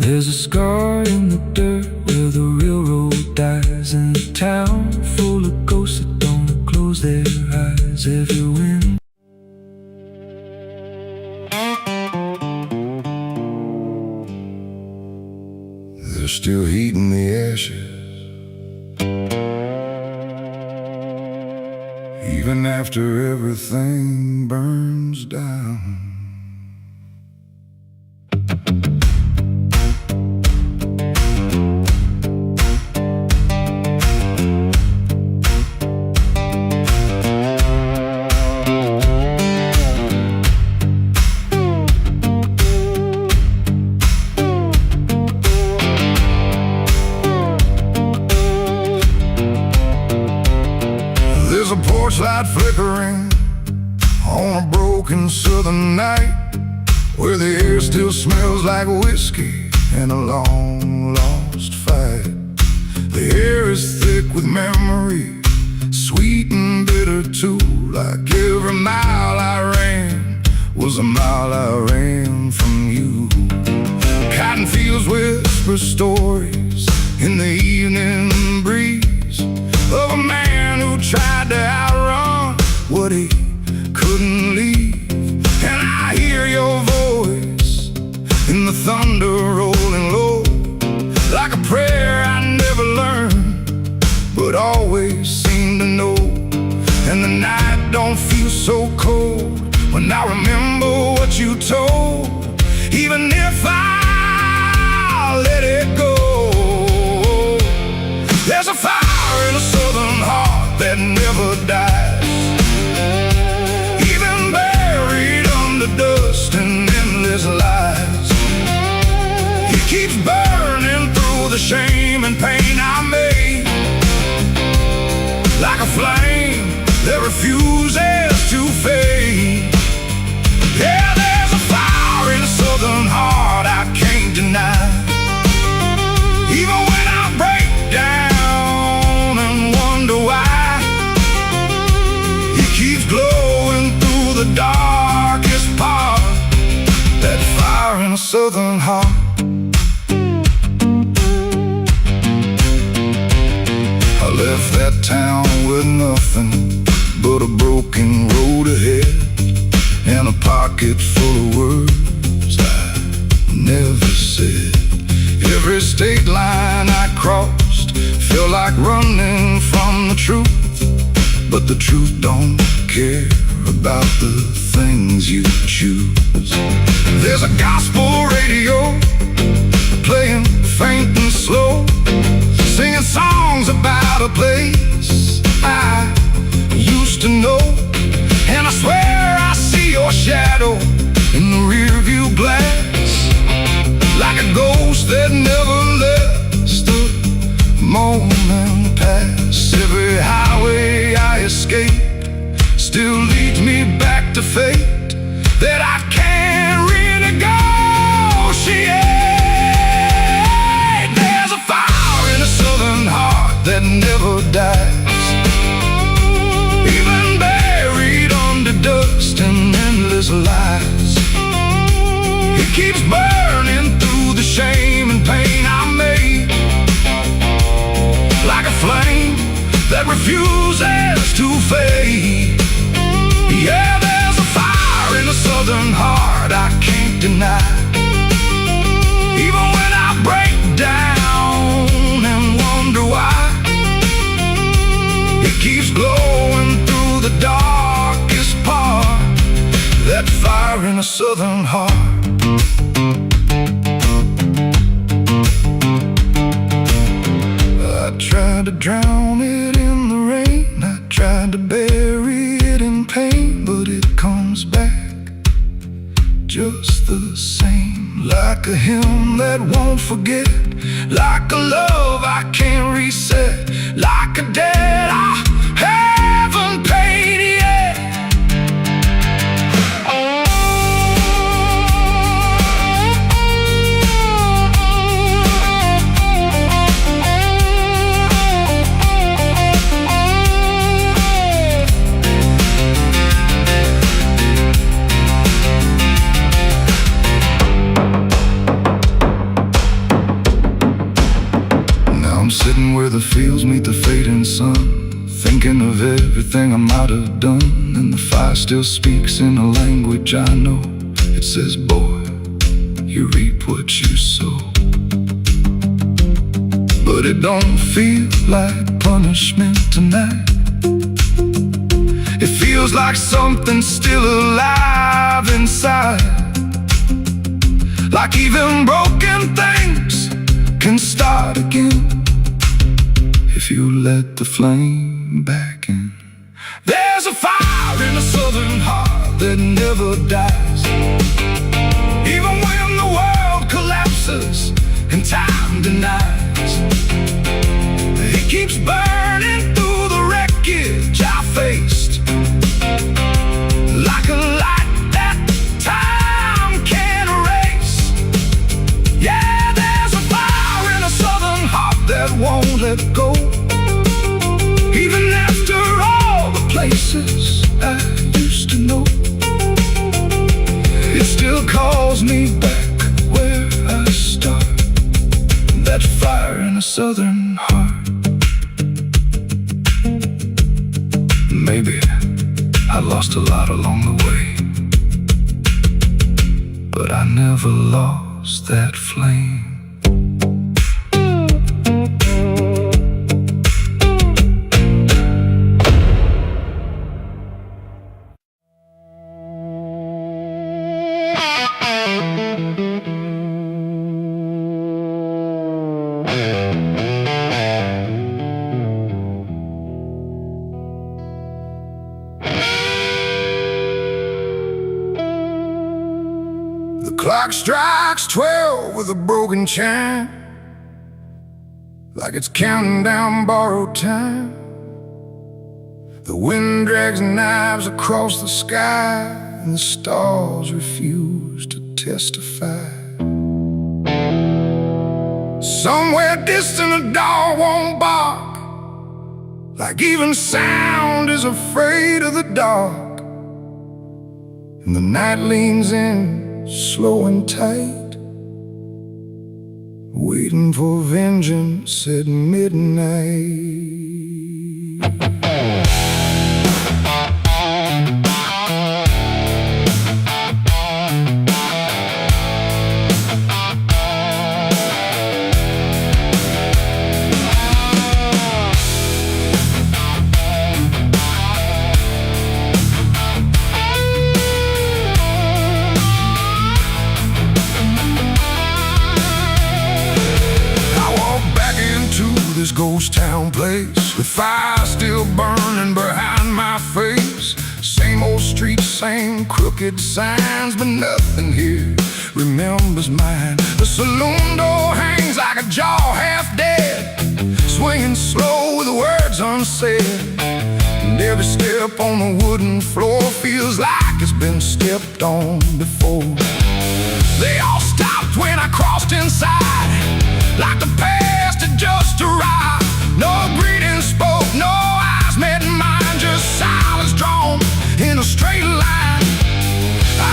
There's a scar in the dirt where the railroad dies, in a town full of ghosts that don't close their eyes. Every wind there's still heat in the ashes, even after everything burns down. torchlight flickering on a broken southern night, where the air still smells like whiskey and a long lost fight. The air is thick with memory, sweet and bitter too. Like every mile I ran was a mile I ran from you. Cotton fields whisper stories in the evening breeze of a man who tried to outrun what he couldn't leave. And I hear your voice in the thunder rolling low, like a prayer I never learned but always seem to know. And the night don't feel so cold when I remember what you told, even if I let it go. There's a fire in a southern heart that never dies, even buried under dust and endless lies. It keeps burning through the shame and pain I made, like a flame that refuses to fade. Yeah, there's a fire in a southern heart I can't deny. Even when I break down and wonder why, it keeps glowing through the darkest part. That fire in a southern heart. I left that town with nothing but a broken road ahead, and a pocket full of words I never said. Every state line I crossed felt like running from the truth, but the truth don't care about the things you choose. There's a gospel radio playing faint and slow, singing songs about a place I used to know. And I swear I see your shadow in the rearview glass, like a ghost that never lets the moment pass. Every highway I escape still leads me back to fate that I can't renegotiate. There's a fire in a southern heart that never dies, even buried under dust and endless lies. It keeps burning through the shame and pain I made, like a flame that refuses to fade. Yeah, there's a fire in a southern heart I can't deny. Even when I break down and wonder why, it keeps glowing through the darkest part. That fire in a southern heart. I tried to drown it in the rain, I tried to bury it in pain, but it comes back just the same. Like a hymn that won't forget, like a love I can't reset, like a debt I haven't paid yet. Sitting where the fields meet the fading sun, thinking of everything I might have done. And the fire still speaks in a language I know. It says, boy, you reap what you sow. But it don't feel like punishment tonight. It feels like something still alive inside, like even broken things can start again if you let the flame back in. There's a fire in a southern heart that never dies, even when the world collapses and time denies. It keeps burning through the wreckage I faced, let go. Even after all the places I used to know, it still calls me back where I start. That fire in a southern heart. Maybe I lost a lot along the way, but I never lost that flame. The clock strikes 12 with a broken chime, like it's counting down borrowed time. The wind drags knives across the sky, and the stars refuse to testify. Somewhere distant a dog won't bark, like even sound is afraid of the dark. And the night leans in, slow and tight, waiting for vengeance at midnight. This ghost town place, with fire still burning behind my face. Same old streets, same crooked signs, but nothing here remembers mine. The saloon door hangs like a jaw half dead, swinging slow with words unsaid. And every step on the wooden floor feels like it's been stepped on before. They all stopped when I crossed inside, like the past had just arrived. No greeting spoke, no eyes met mine, just silence drawn in a straight line.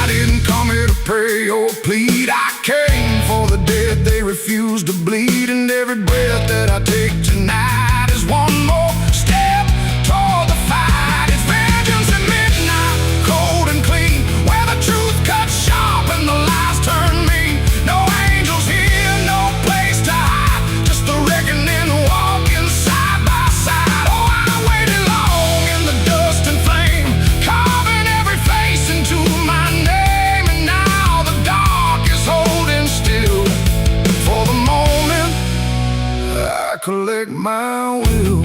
I didn't come here to pray or plead, I came for the dead they refuse to bleed. And every breath that I take tonight is one more step toward the fight. It's vengeance at midnight, cold and clean, where the truth cuts sharp and the lies turn mean. No angels here, no place to hide, just the reckoning walking side by side. Oh, I waited long in the dust and flame, carving every face into my name. And now the dark is holding still for the moment I collect my will.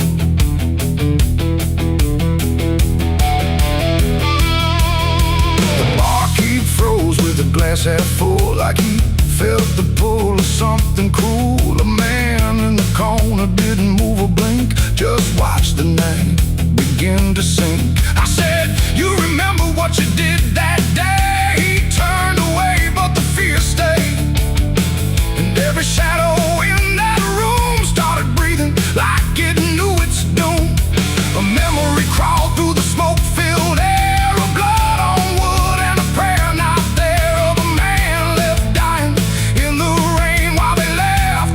The barkeep froze with the glass half full, like he felt the pull of something cruel. A man in the corner didn't move a blink, just watched the night begin to sink. I said, you remember what you did that day? He turned away, but the fear stayed. And every shadow in that room started breathing like it knew its doom. A memory crawled through the smoke-filled air, of blood on wood and a prayer not there, of a man left dying in the rain while they left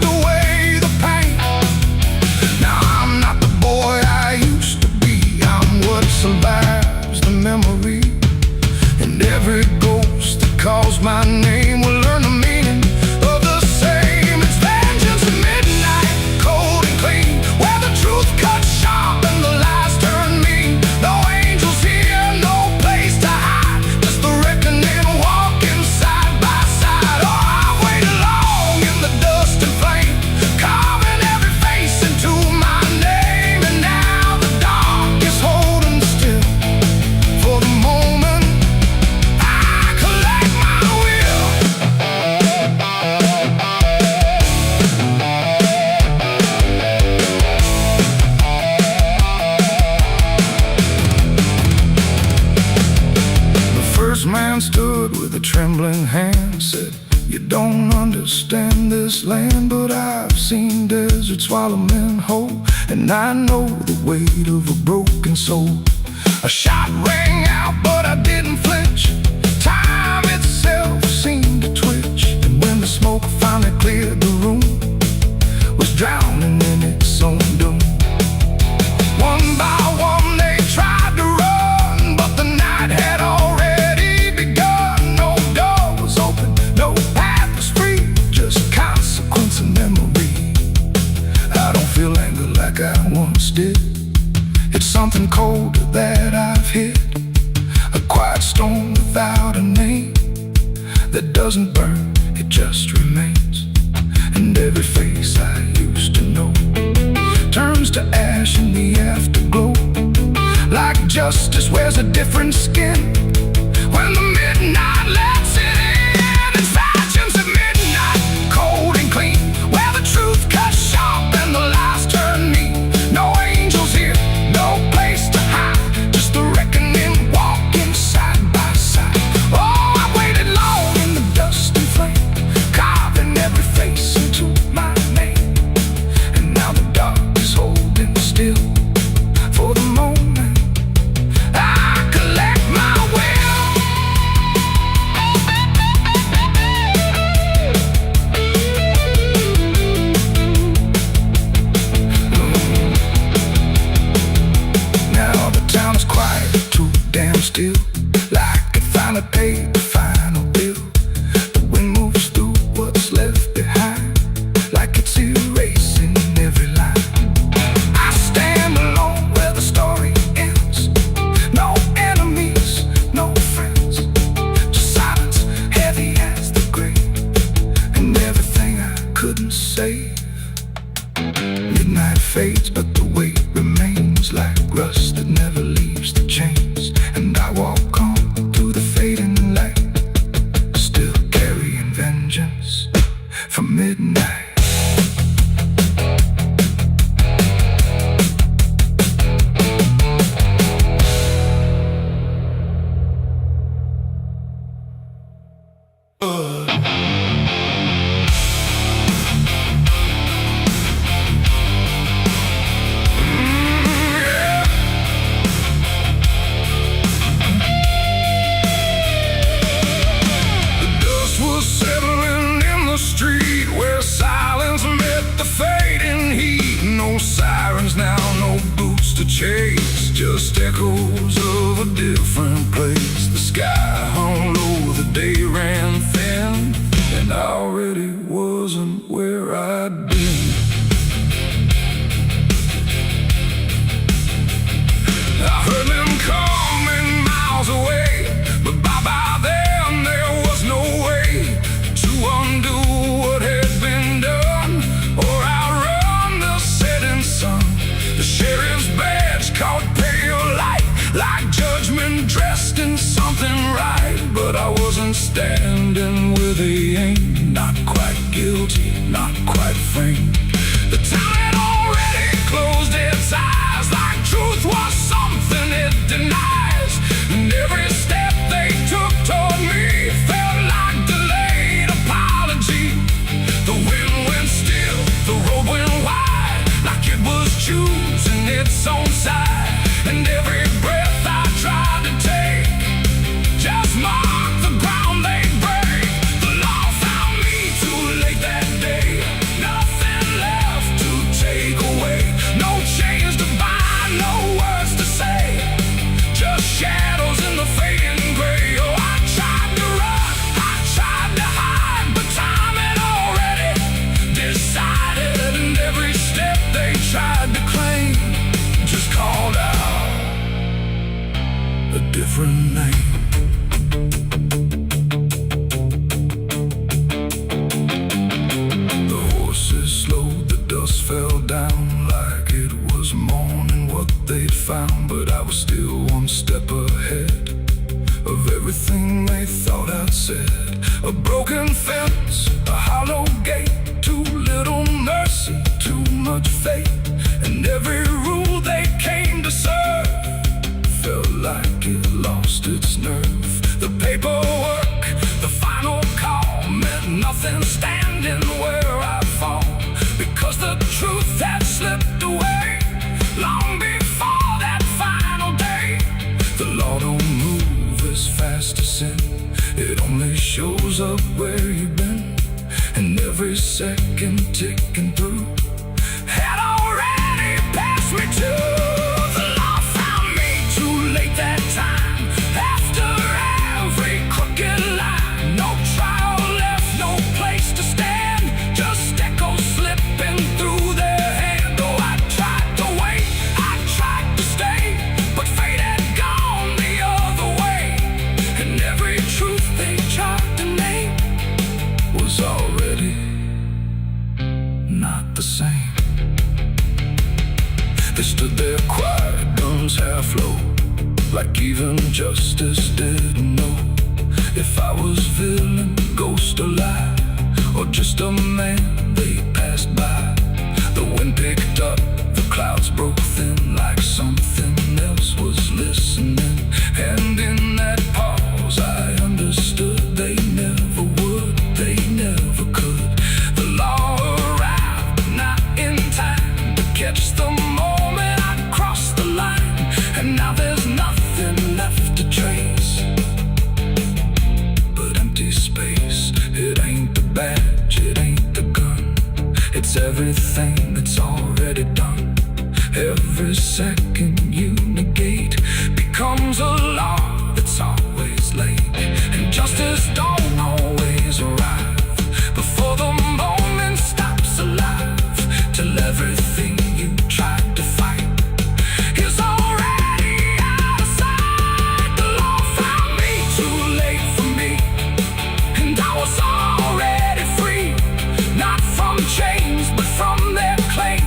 understand this land, but I've seen deserts swallow men whole, and I know the weight of a broken soul. A shot rang out, but I didn't flinch. Time itself seemed to twitch, and when the smoke finally cleared the room, was drowning in its own doom. One by one they tried to run, but the night had already begun. No door was open, no path was free, just consequence and memory. I don't feel anger like I once did. It's something colder that I've hit, a quiet storm without a name, that doesn't burn, it just remains. And every face I used to know turns to ash in the afterglow. Like justice wears a different skin when the midnight lets it in. It's fashions at midnight, cold and clean, where the truth cuts sharp and the lies turn mean. No angels here, no place to hide, just the reckoning walking side by side. Oh, I waited long in the dust and flame, carving every face into my name. And now the dark is holding still for the moment I collect my will. Now the town is quiet, too damn still, like it finally paid the final bill. The wind moves through what's left behind, like it's erasing every line. I stand alone where the story ends. No enemies, no friends, just silence heavy as the grave, and everything I couldn't save. Midnight fades, but the weight remains like rust that never leaves the chains. And I walk on through the fading light, still carrying vengeance from midnight. Dust was settling in the street where silence met the fading heat. No sirens now, no boots to chase, just echoes of a different place. The sky hung low, the day ran thin, and I already wasn't where I'd been. I heard them coming miles away, but by then there was no way to undo what had been done or outrun the setting sun. The sheriff's badge caught pale light, like judgment dressed in something right. But I wasn't standing where they aimed, not quite guilty, not quite framed. The town had already closed its eyes, like truth was something it denies. And every step they took toward me felt like delayed apology. The wind went still, the road went wide, like it was choosing its own side. And every breath I tried to take just marked the ground they break. The law found me too late that day, nothing left to falling where I fall, because the truth had slipped away long before that final day. The law don't move as fast as sin. It only shows up where you've been, and every second ticking through had already passed me too. The law found me too late that time, after every crooked line. No trial left, no place to stand, just echoes slipping through their hand. Oh, I tried to wait, I tried to stay, but fate had gone the other way, and every truth they tried to name was already not the same. They stood there quiet, guns half low, like even justice didn't know if I was villain, ghost or lie, or just a man they passed by. The wind picked up, the clouds broke thin, like something else was listening. And in that pause I understood they never would, they never could. The law arrived, not in time to catch the moment I crossed the line, and now there's nothing left to trace but empty space. It ain't the badge, it ain't the gun, it's everything that's already done. Every second you negate becomes a law that's always late, and justice don't always arrive before the moment stops alive, till everything you tried to fight is already out of sight. The law found me too late for me, and I was already free, not from chains but from their claim,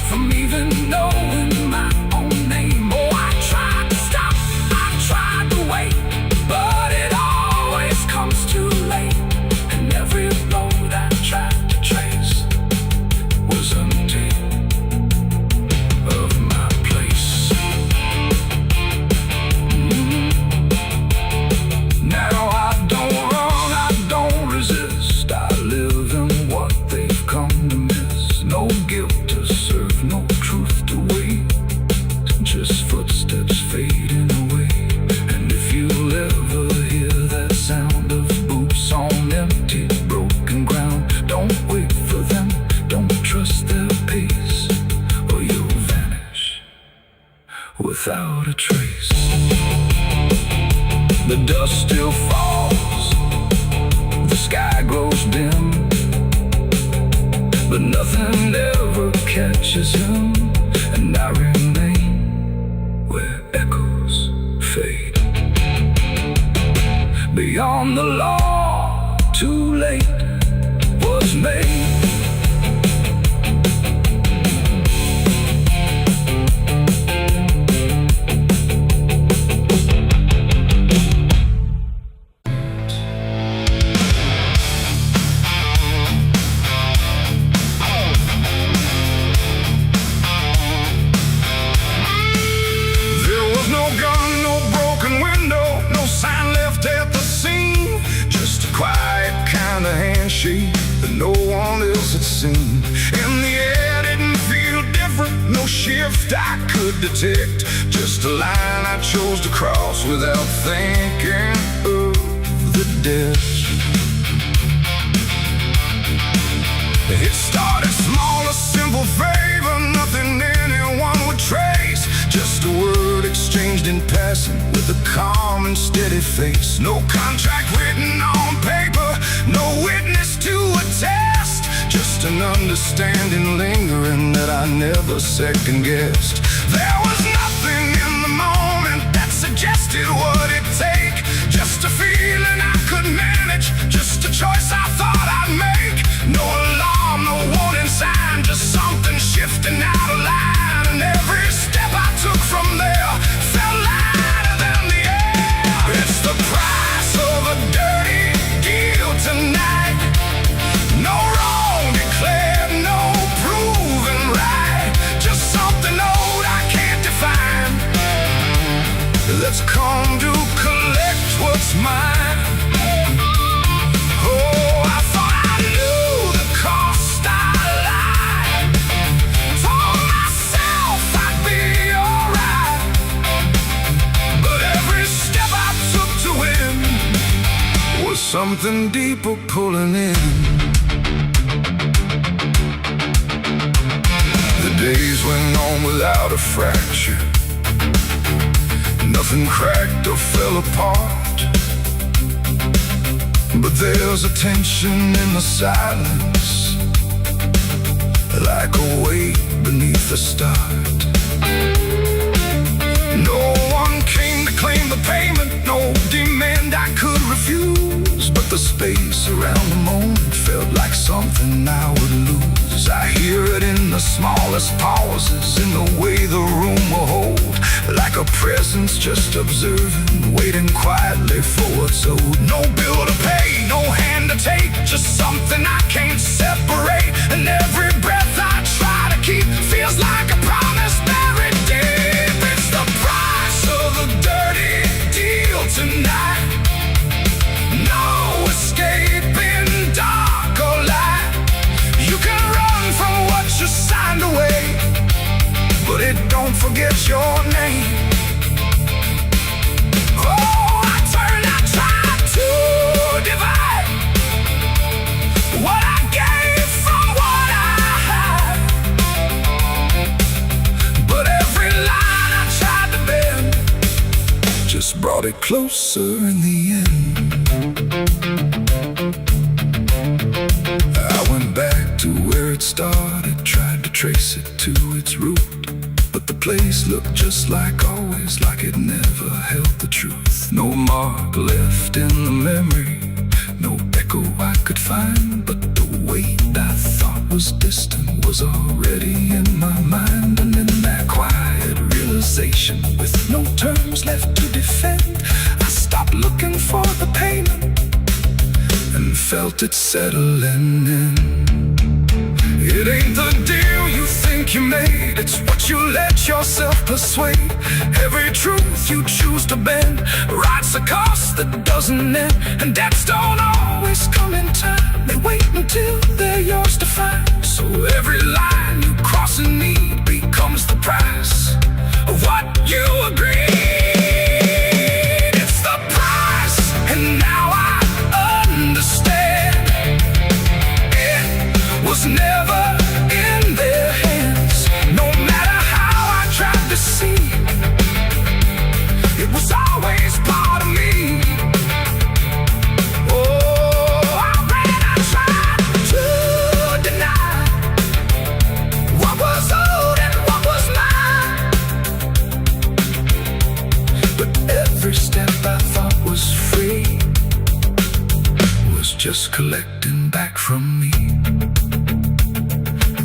from even knowing my own name. Oh, I tried to stop, I tried to wait, but it always comes too late, and every road I tried to trace was empty of my place. Now I don't run, I don't resist, I live in what they've come to miss. No guilt to serve, no truth to wait, just footsteps fading away. And if you'll ever hear that sound of boots on empty, broken ground, don't wait for them, don't trust their pace, or you'll vanish without a trace. The dust still falls, the sky grows dim, but nothing ever catches him, and I remain where echoes fade. Beyond the law, too late was made. That no one else had seen. And the air didn't feel different, no shift I could detect, just a line I chose to cross without thinking of the ditch. It started small, a simple favor, nothing anyone would trace, just a word exchanged in passing with a calm and steady face. No contract written on paper, no witness to attest, just an understanding lingering that I never second-guessed. There was nothing in the moment that suggested what it'd take, just a feeling I could manage, just a choice I thought I'd make. No alarm, no warning sign, just something shifting out of line, and every step I took from there felt lighter than the air. It's the price of a dirty deal tonight. No wrong declared, no proven right, just something old I can't define. Let's come to collect what's mine. Oh, I thought I knew something deeper pulling in. The days went on without a fracture. Nothing cracked or fell apart. But there's a tension in the silence, like a weight beneath the start. No one came to claim the payment, no demand I could refuse. But the space around the moment felt like something I would lose. I hear it in the smallest pauses, in the way the room will hold, like a presence just observing, waiting quietly for what's owed. No bill to pay, no hand to take, just something I can't separate. And every breath I try to keep feels like a promise buried deep. It's the price of a dirty deal tonight. No escaping dark or light. You can run from what you signed away, but it don't forget your name. Oh, I try to divide what I gave from what I had. But every line I tried to bend just brought it closer in the end. I went back to where it started, tried to trace it to its root. But the place looked just like always, like it never held the truth. No mark left in the memory, no echo I could find. But the weight I thought was distant was already in my mind. And in that quiet realization, with no terms left to defend, I stopped looking for the payment and felt it settling in. It ain't the deal you think you made, it's what you let yourself persuade. Every truth you choose to bend writes a cost that doesn't end. And debts don't always come in time, they wait until they're yours to find. So every line you cross in need becomes the price of what you agreed. It's the price, and now I understand. It was never in their hands. No matter how I tried to see, it was always part of me. Oh, I tried to deny what was owed and what was mine. But every step I thought was free was just collecting back from me.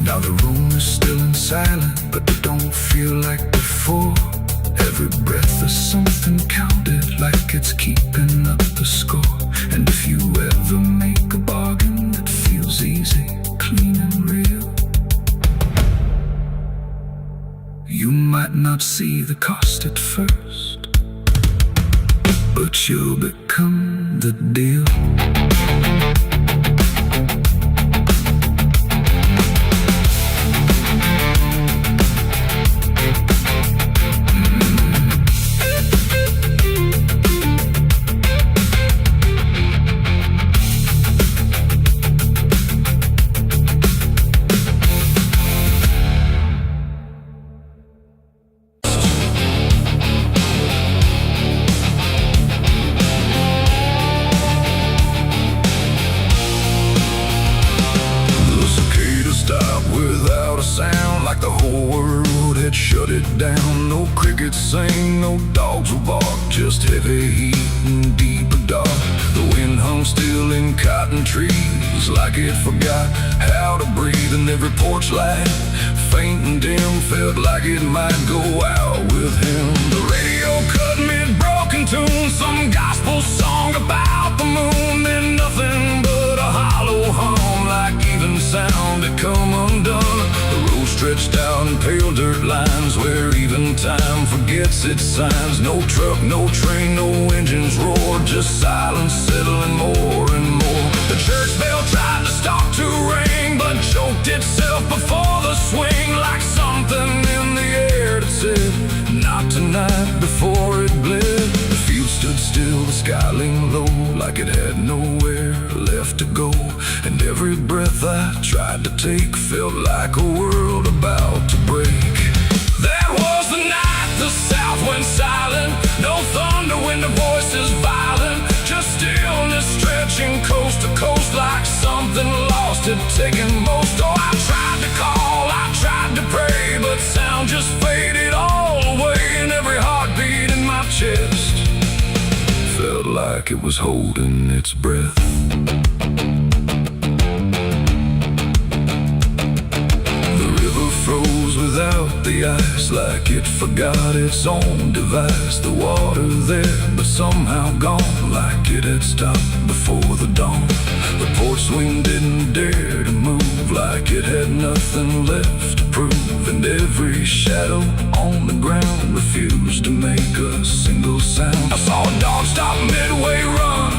Now the room is still and silent, but it don't feel like before. Every breath is something counted, like it's keeping up the score. And if you ever make a bargain that feels easy, clean and real, you might not see the cost at first, but you'll become the deal. Like the whole world had shut it down. No crickets sing, no dogs will bark, just heavy heat and deeper dark. The wind hung still in cotton trees, like it forgot how to breathe. And every porch light, faint and dim, felt like it might go out with him. The radio cut mid-broken tune, some gospel song about the moon. Then nothing but a hollow hum, like even sound had come undone. The road stretched out in pale dirt lines, where even time forgets its signs. No truck, no train, no engines roar, just silence settling more and more. The church bell tried to stop to ring, but choked itself before the swing, like something in the air that said, not tonight, before it bled. The field stood still, the sky leaned low, like it had nowhere left to go. And every breath I tried to take felt like a world about to break. That was the night the south went silent. No thunder when the voices violent, just stillness stretching coast to coast like something lost had taken most. Oh, I tried to call, I tried to pray, but sound just faded all away. And every heartbeat in my chest felt like it was holding its breath. The river froze without the ice, like it forgot its own device. The water there, but somehow gone, like it had stopped before the dawn. The porch swing didn't dare to move, like it had nothing left to prove. And every shadow on the ground refused to make a single sound. I saw a dog stop midway run,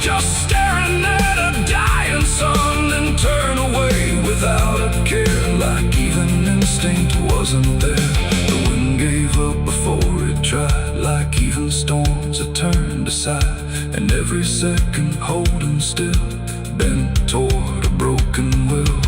just staring at a dying sun, then turn away without a care, like even instinct wasn't there. The wind gave up before it tried, like even storms had turned aside. And every second holding still, bent toward a broken will.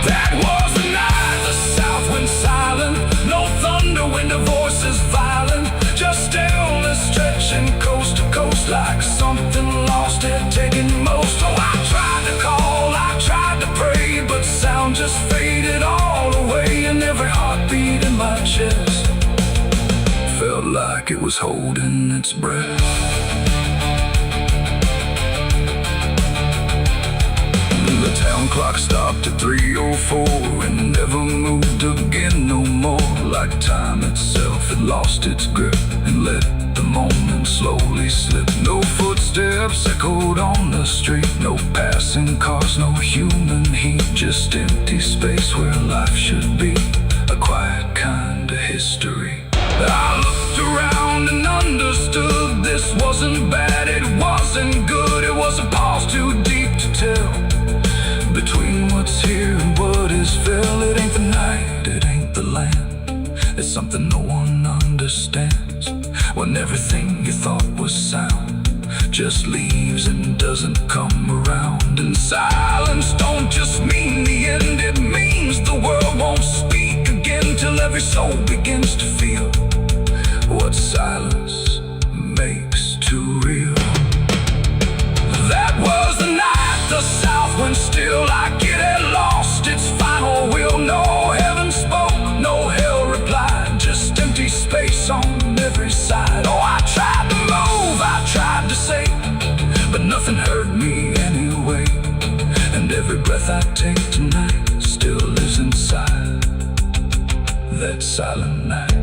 That was the night the south went silent. No thunder when the voices violent, just stillness stretching coast to coast like something lost had taken most. Oh, I tried to call, I tried to pray, but sound just faded all away. And every heartbeat in my chest felt like it was holding its breath. The town clock stopped at 3:04 and never moved again no more. Like time itself had lost its grip and let the moment slowly slip. No footsteps echoed on the street, no passing cars, no human heat, just empty space where life should be, a quiet kind of history. I looked around and understood this wasn't bad, it wasn't good. It was a pause too deep to tell, between what's here and what is fell. It ain't the night, it ain't the land, it's something no one understands. When everything you thought was sound just leaves and doesn't come around. And silence don't just mean the end, it means the world won't speak again, till every soul begins to feel what silence makes too real. That was the night the south went still, like it had lost its final will. No heaven spoke, no hell replied, just empty space on every side. Oh, I tried to move, I tried to say, but nothing heard me anyway. And every breath I take tonight still lives inside that silent night.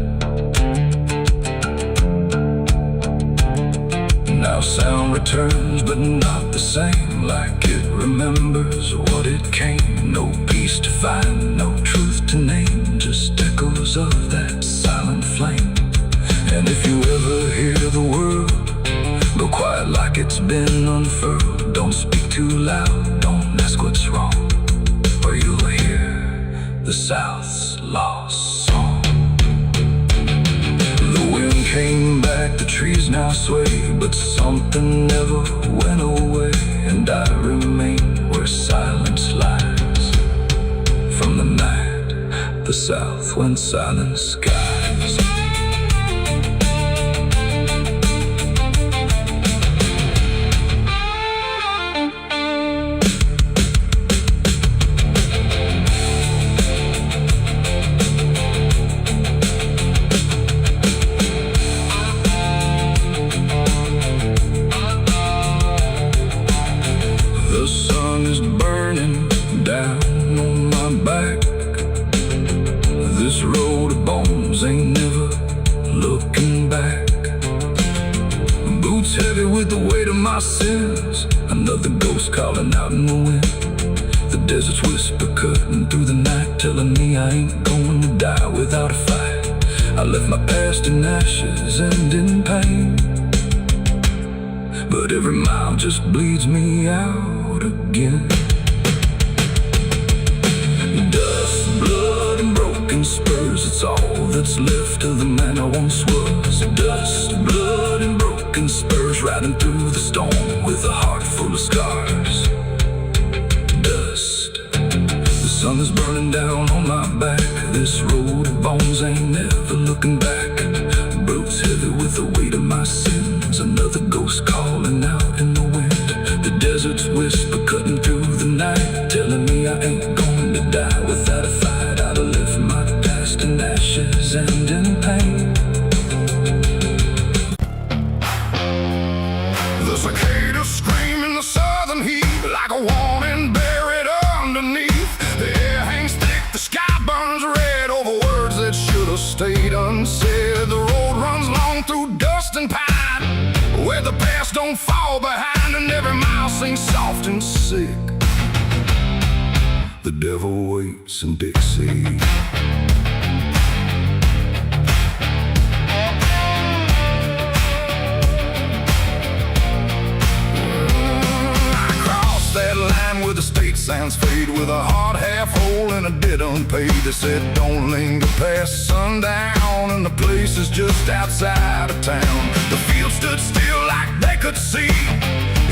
Now sound returns, but not the same, like it remembers what it came. No peace to find, no truth to name, just echoes of that silent flame. And if you ever hear the world go quiet like it's been unfurled, don't speak too loud, don't ask what's wrong, or you'll hear the South's lost song. The wind came back, the trees now sway, but something never went away. And I remain where silence lies, from the night the South went silent skies. The sun is burning down on my back. This road of bones ain't never looking back. Boots heavy with the weight of my sins, another ghost calling out in the wind. The desert's whisper cutting through the night, telling me I ain't going to die without a fight. I left my past in ashes and in pain, but every mile just bleeds me out again. Dust, blood, and broken spurs, it's all that's left of the man I once was. Dust, blood, and broken spurs, riding through the storm with a heart full of scars. Dust. The sun is burning down on my back. This road of bones ain't never looking back. Boots heavy with the weight of my sins. Another ghost calling out in the wind. The desert's whisper cutting through the night, telling me I ain't going to die without a fight. I'd have left my past in ashes and in pain. The cicadas scream in the southern heat like a warning buried underneath. The air hangs thick, the sky burns red over words that should have stayed unsaid. The road runs long through dust and pine, where the past don't fall behind, and every mile sings soft and sick. The devil waits in Dixie. That line where the state signs fade, with a heart half whole and a debt unpaid. They said don't linger past sundown, and the place is just outside of town. The field stood still like they could see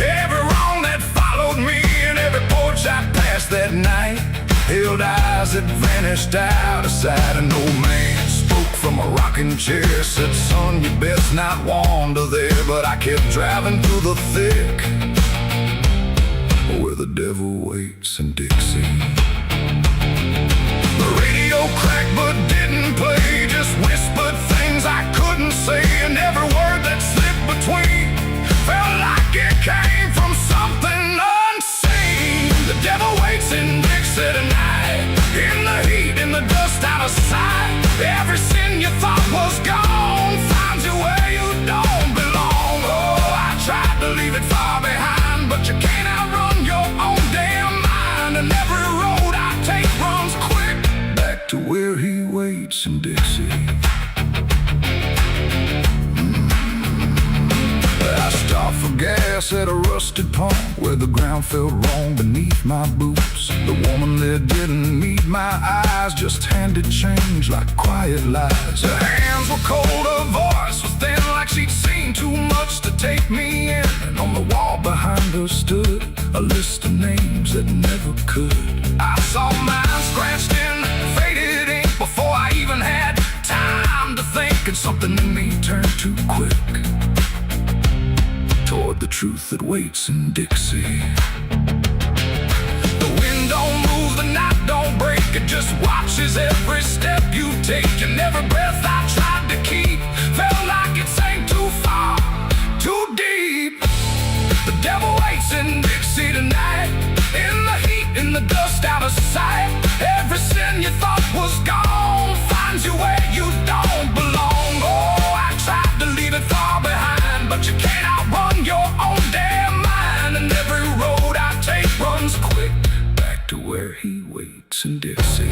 every wrong that followed me, and every porch I passed that night held eyes that vanished out of sight. An old man spoke from a rocking chair, said, son, you best not wander there. But I kept driving through the thick, where the devil waits in Dixie. The radio cracked but didn't play, just whispered things I couldn't say, and every word that slipped between felt like it came from something unseen. The devil waits in Dixie tonight, in the heat, in the dust, out of sight. Every sin you thought was gone finds you where you don't belong. Oh, I tried to leave it far behind, but you can't outrun your own damn mind. And every road I take runs quick back to where he waits in Dixie. I stopped for gas at a rusted pump, where the ground felt wrong beneath my boots. The woman there didn't meet my eyes, just handed change like quiet lies. Her hands were cold, her voice was thin, like she'd seen too much to take me in. And on the wall behind her stood a list of names that never could. I saw mine scratched in faded ink before I even had time to think, and something in me turned too quick toward the truth that waits in Dixie. The wind don't move, the night don't break, it just watches every step you take. And every breath I tried to keep felt like it sank too far, too deep. The devil waits in Dixie tonight, in the heat, in the dust, out of sight. Every sin you thought was gone finds you where you don't belong. Oh, I tried to leave it far behind, but you can't outrun your own damn mind. And every road I take runs quick back to where he waits in Dixie.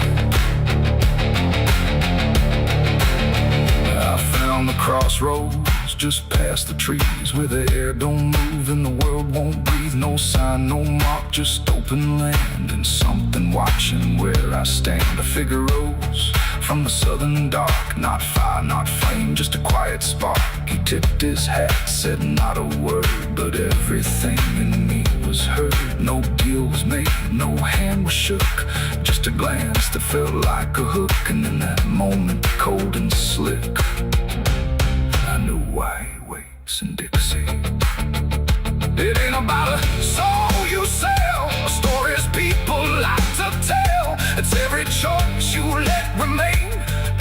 I found the crossroads just past the trees, where the air don't move and the world won't breathe. No sign, no mark, just open land, and something watching where I stand. A figure rose from the southern dark, not fire, not flame, just a quiet spark. He tipped his hat, said not a word, but everything in me was heard. No deal was made, no hand was shook, just a glance that felt like a hook. And in that moment, cold and slick, I knew why he waits in Dixie. It ain't about a soul you sell, a stories people like to tell. It's every choice you let remain,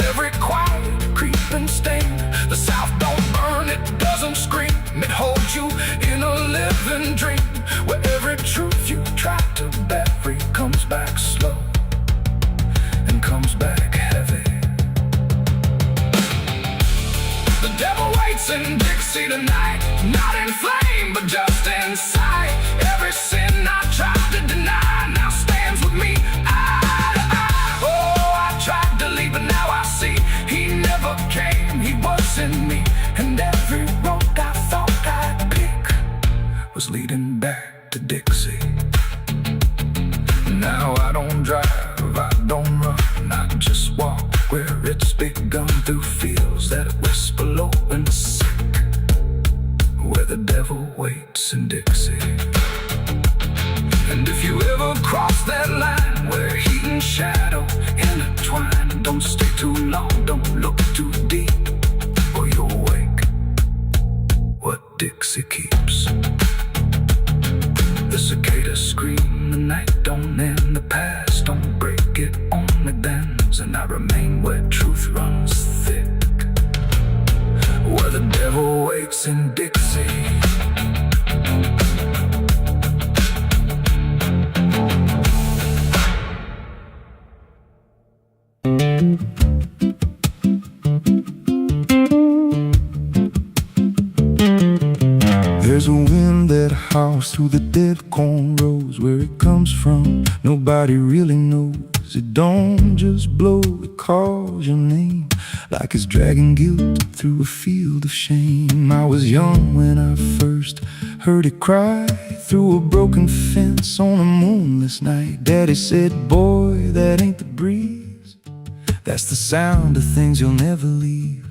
every quiet creeping stain. The South don't burn, it doesn't scream, it holds you in a living dream, where every truth you try to bury comes back slow and comes back heavy. The devil waits in Dixie tonight, not in flame, but just in sight. Every sin I tried to deny now stands with me eye to eye. Oh, I tried to leave, but now I see he never came, he was in me. And every road I thought I'd pick was leading back to Dixie. Now I don't drive, I don't run, I just walk where it's begun, through fields that whisper low and sick, where the devil waits in Dixie. I remain where truth runs thick, where the devil waits in Dixie. There's a wind that howls through the dead corn rows. Where it comes from, nobody really knows. It don't just blow, it calls your name, like it's dragging guilt through a field of shame. I was young when I first heard it cry through a broken fence on a moonless night. Daddy said, boy, that ain't the breeze, that's the sound of things you'll never leave.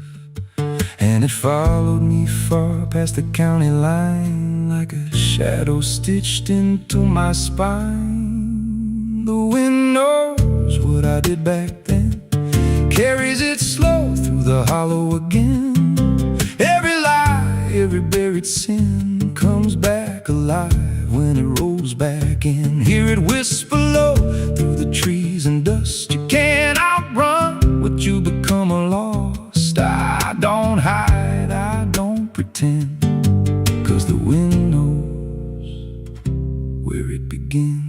And it followed me far past the county line, like a shadow stitched into my spine. The wind knows what I did back then, carries it slow through the hollow again. Every lie, every buried sin comes back alive when it rolls back in. Hear it whisper low through the trees and dust. You can't outrun what you become lost. I don't hide, I don't pretend, 'cause the wind knows where it begins.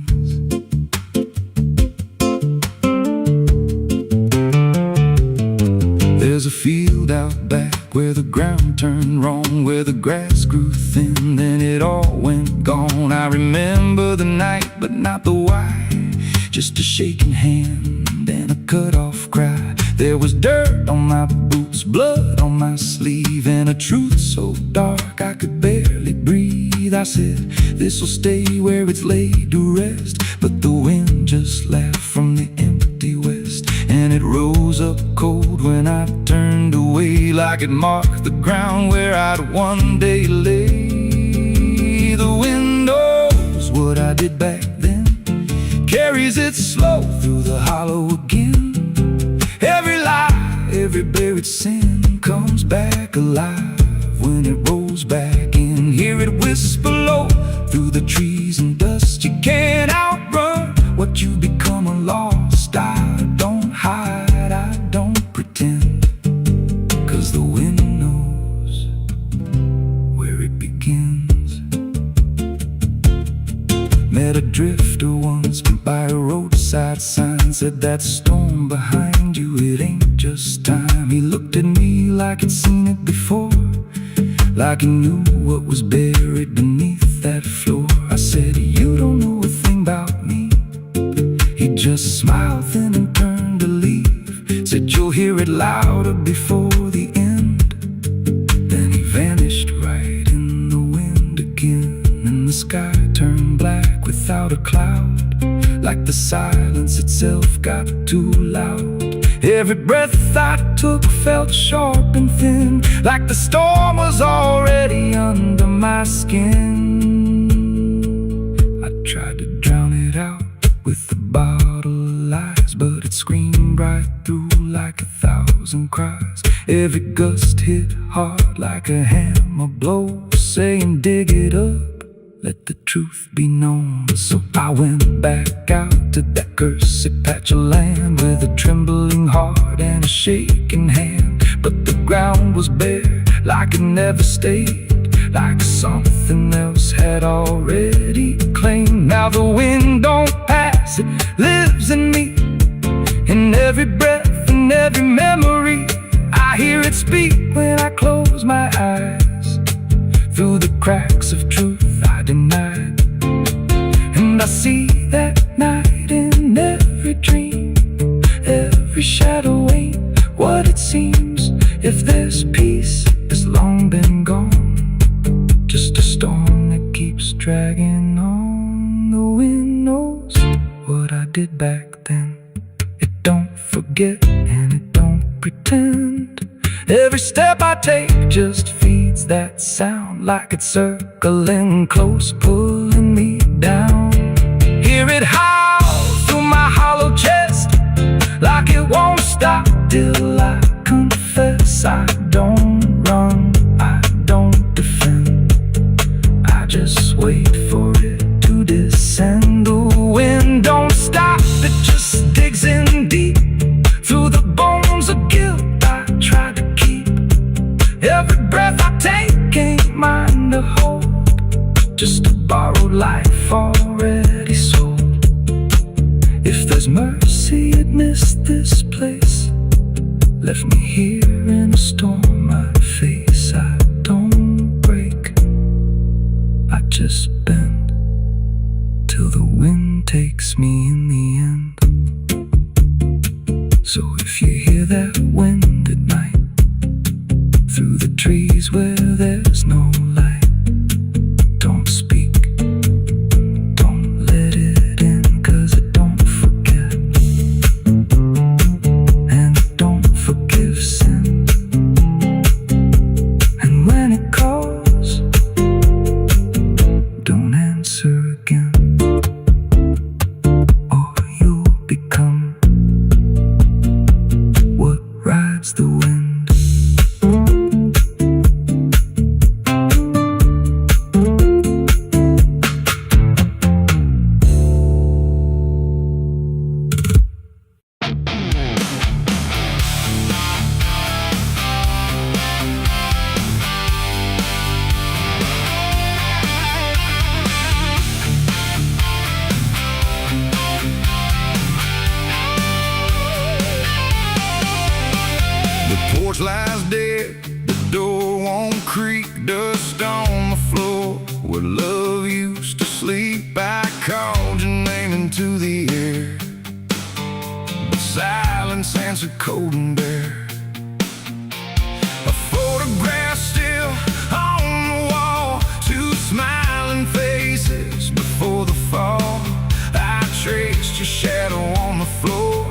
There's a field out back where the ground turned wrong, where the grass grew thin, then it all went gone. I remember the night, but not the why, just a shaking hand and a cut-off cry. There was dirt on my boots, blood on my sleeve, and a truth so dark I could barely breathe. I said, this'll stay where it's laid to rest, but the wind just laughed from the empty west, and it rose up cold when I turned away, like it marked the ground where I'd one day lay. The wind knows what I did back then, carries it slow through the hollow again. Every lie, every buried sin comes back alive when it rolls back in. Hear it whisper low through the trees and dust. You can't outrun what you become lost. I don't hide, I don't pretend, 'cause the wind knows where it begins. Met a drifter once by a roadside sign, said that storm behind you, it ain't just time. He looked at me like he'd seen it before, like he knew what was buried beneath that floor. I said, you don't know a thing about me. He just smiled thin and turned to leave, said you'll hear it louder before the end. Then he vanished right in the wind again, and the sky turned black without a cloud, like the silence itself got too loud. Every breath I took felt sharp and thin, like the storm was already under my skin. I tried to drown it out with a bottle of lies, but it screamed right through like 1,000 cries. Every gust hit hard like a hammer blow, saying dig it up, let the truth be known. So I went back out to that cursed patch of land with a trembling heart and a shaking hand. But the ground was bare, like it never stayed, like something else had already claimed. Now the wind don't pass, it lives in me, in every breath and every memory. I hear it speak when I close my eyes, through the cracks of truth I denied. And I see that night in every dream, every shadow ain't what it seems. If there's peace, it's long been gone, just a storm that keeps dragging on. The wind knows what I did back then. It don't forget and it don't pretend. Every step I take just feeds that sound, like it's circling close, pulling me down. Hear it howl through my hollow chest, like it won't stop till I confess. I don't run, I don't defend, I just wait for it to descend. The wind don't stop, it just digs in deep through the I've already sold. If there's mercy, it missed this place. Left me here in a storm I face. I don't break, I just bend till the wind takes me in the end. So if you hear that wind at night, through the trees where there's no light, don't speak, don't let it in, 'cause it don't forget, and it don't forgive sin. And when it calls, don't answer again, or you'll become what rides the wind. The porch lies dead, the door won't creak, dust on the floor where love used to sleep. I called your name into the air, but silence answered cold and bare. A photograph still on the wall, two smiling faces before the fall. I traced your shadow on the floor,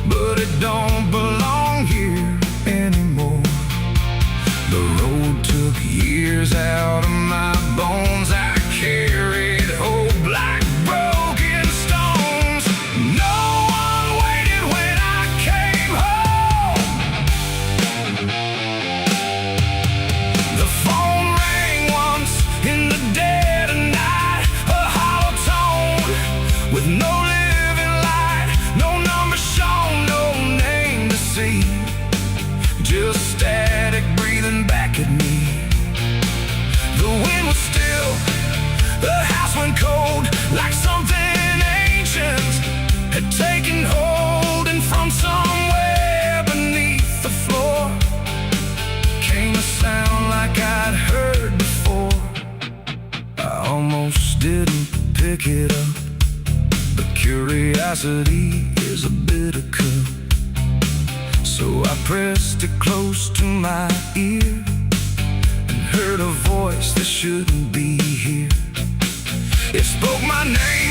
but it don't belong here anymore. The road took years out of my bones. I carried hope like broken stones. No one waited when I came home. The phone rang once in the dead of night, a hollow tone with no living light, no number shown, no name to see, just static breathing back at me. The wind was still, the house went cold, like something ancient had taken hold, and from somewhere beneath the floor came a sound like I'd heard before. I almost didn't pick it up, but curiosity is a bitter cup. So I pressed it close to my ear and heard a voice that shouldn't be here. It spoke my name.